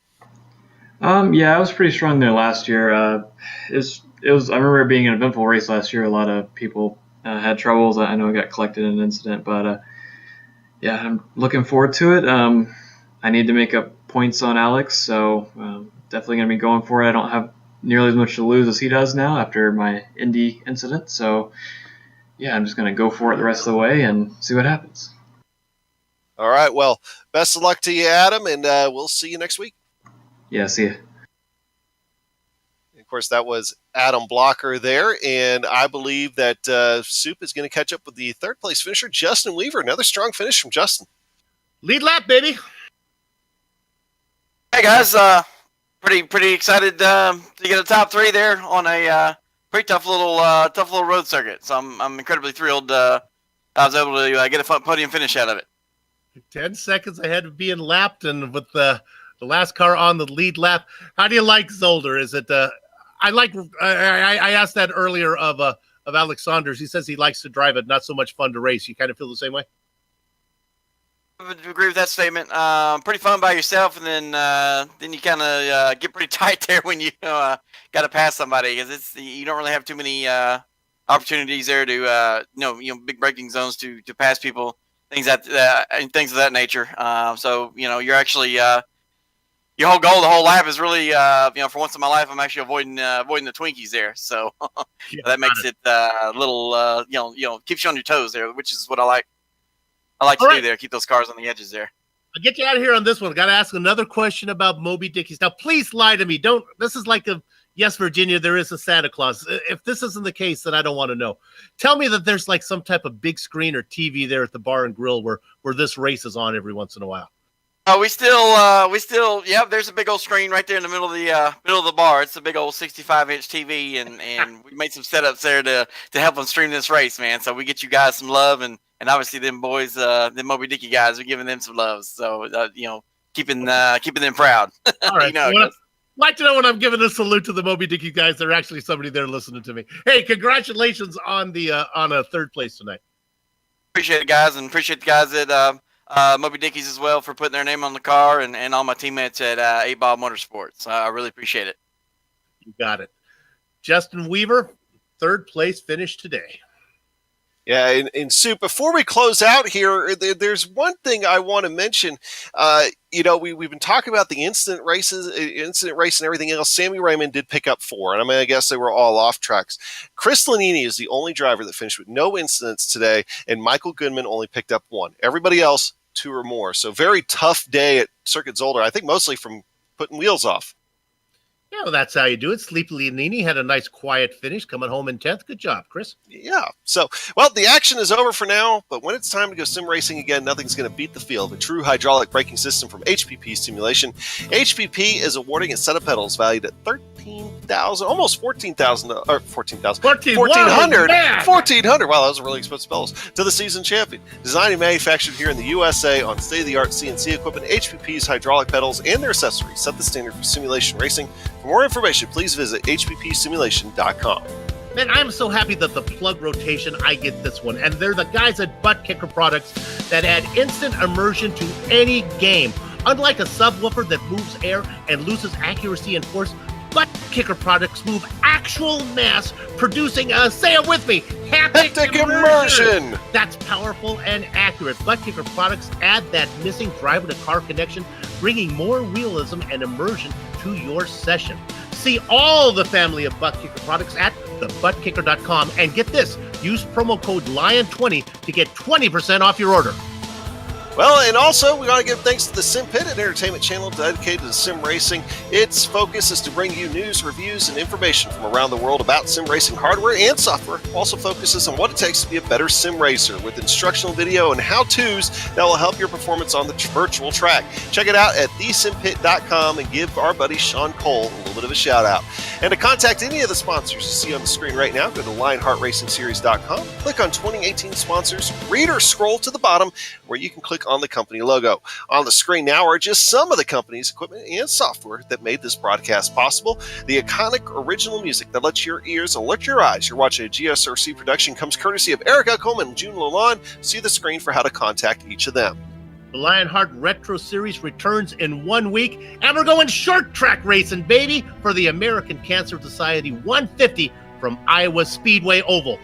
Yeah, I was pretty strong there last year. It was. I remember it being an eventful race last year. A lot of people had troubles. I know I got collected in an incident, but yeah, I'm looking forward to it. I need to make up points on Alex, so definitely going to be going for it. I don't have nearly as much to lose as he does now after my Indy incident. So yeah, I'm just going to go for it the rest of the way and see what happens. All right. Well, best of luck to you, Adam, and we'll see you next week. Yeah, see ya. Of course, that was Adam Blocker there, and I believe that Soup is going to catch up with the third place finisher, Justin Weaver. Another strong finish from Justin. Lead lap, baby. Hey guys, pretty excited to get a top three there on a pretty tough little road circuit. So I'm incredibly thrilled. I was able to get a podium finish out of it. 10 seconds ahead of being lapped, and with the last car on the lead lap. How do you like Zolder? Is it? I asked that earlier of Alex Saunders. He says he likes to drive it, not so much fun to race. You kind of feel the same way? I would agree with that statement. Pretty fun by yourself, and then you kind of get pretty tight there when you got to pass somebody, because you don't really have too many opportunities there to big braking zones to pass people, things of that nature. So you're actually your whole goal, the whole lap is really for once in my life I'm actually avoiding the Twinkies there. So that makes it a little keeps you on your toes there, which is what I like. To do there, keep those cars on the edges there. I'll get you out of here on this one. Got to ask another question about Moby Dickies. Now, please lie to me. This is like yes, Virginia, there is a Santa Claus. If this isn't the case, then I don't want to know. Tell me that there's like some type of big screen or TV there at the bar and grill where this race is on every once in a while. We still, there's a big old screen right there in the middle of the bar. It's a big old 65-inch TV, and we made some setups there to help them stream this race, man. So we get you guys some love, and obviously them boys, them Moby Dicky guys, are giving them some love. So keeping them proud. All right. Like to know when I'm giving a salute to the Moby Dicky guys. There's actually somebody there listening to me. Hey, congratulations on a third place tonight. Appreciate it, guys, and appreciate the guys at Moby Dickies as well for putting their name on the car, and all my teammates at 8 Ball Motorsports. I really appreciate it. You got it. Justin Weaver, third place finish today. Yeah, and Soup, before we close out here, there's one thing I want to mention. We've been talking about the incident race and everything else. Sammy Raymond did pick up 4, and I guess they were all off tracks. Chris Lanini is the only driver that finished with no incidents today, and Michael Goodman only picked up 1. Everybody else, 2 or more. So very tough day at Circuit Zolder, I think mostly from putting wheels off. Yeah, well, that's how you do it. Sleepy Lanini had a nice quiet finish, coming home in 10th. Good job, Chris. Yeah. So, the action is over for now, but when it's time to go sim racing again, nothing's going to beat the feel of a true hydraulic braking system from HPP Simulation. HPP is awarding its set of pedals valued at $13,000, almost $14,000, or $14,000, $1,400. Wow, those are really expensive pedals. To the season champion. Designed and manufactured here in the USA on state-of-the-art CNC equipment, HPP's hydraulic pedals and their accessories set the standard for simulation racing. For more information, please visit hppsimulation.com. Man, I'm so happy that the plug rotation, I get this one. And they're the guys at Butt Kicker Products that add instant immersion to any game. Unlike a subwoofer that moves air and loses accuracy and force, Butt Kicker Products move actual mass, producing say it with me, haptic immersion. That's powerful and accurate. Butt Kicker Products add that missing driver-to-car connection, bringing more realism and immersion to your session. See all the family of Butt Kicker products at thebuttkicker.com, and get this, use promo code LION20 to get 20% off your order. Well, and also, we want to give thanks to the Sim Pit, an entertainment channel dedicated to sim racing. Its focus is to bring you news, reviews, and information from around the world about sim racing hardware and software. Also focuses on what it takes to be a better sim racer with instructional video and how-tos that will help your performance on the virtual track. Check it out at thesimpit.com and give our buddy Sean Cole a little bit of a shout-out. And to contact any of the sponsors you see on the screen right now, go to LionheartRacingSeries.com, click on 2018 sponsors, read or scroll to the bottom where you can click on the company logo. On the screen now are just some of the company's equipment and software that made this broadcast possible. The iconic original music that lets your ears alert your eyes. You're watching a GSRC production comes courtesy of Erica Coleman and June Lalonde. See the screen for how to contact each of them. The Lionheart Retro Series returns in 1 week, and we're going short track racing, baby, for the American Cancer Society 150 from Iowa Speedway Oval.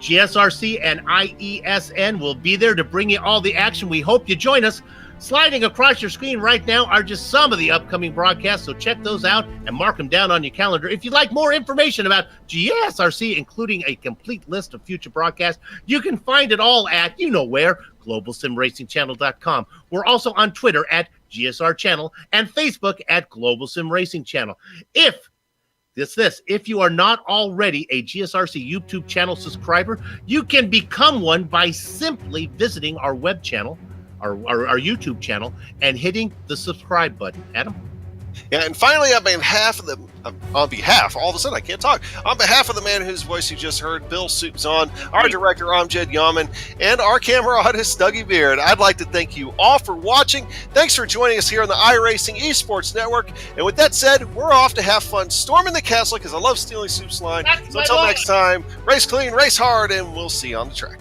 GSRC and IESN will be there to bring you all the action. We hope you join us. Sliding across your screen right now are just some of the upcoming broadcasts, so check those out and mark them down on your calendar. If you'd like more information about GSRC, including a complete list of future broadcasts, you can find it all at, you know where, GlobalSimRacingChannel.com. We're also on Twitter at GSR Channel and Facebook at Global Sim Racing Channel. If you are not already a GSRC YouTube channel subscriber, you can become one by simply visiting our web channel, our YouTube channel, and hitting the subscribe button. Adam? Yeah, and finally, on behalf of the man whose voice you just heard, Bill Soupzon, our director, Amjad Yaman, and our camera artist, Dougie Beard, I'd like to thank you all for watching. Thanks for joining us here on the iRacing Esports Network. And with that said, we're off to have fun storming the castle because I love stealing Soup's line. So until next time, race clean, race hard, and we'll see you on the track.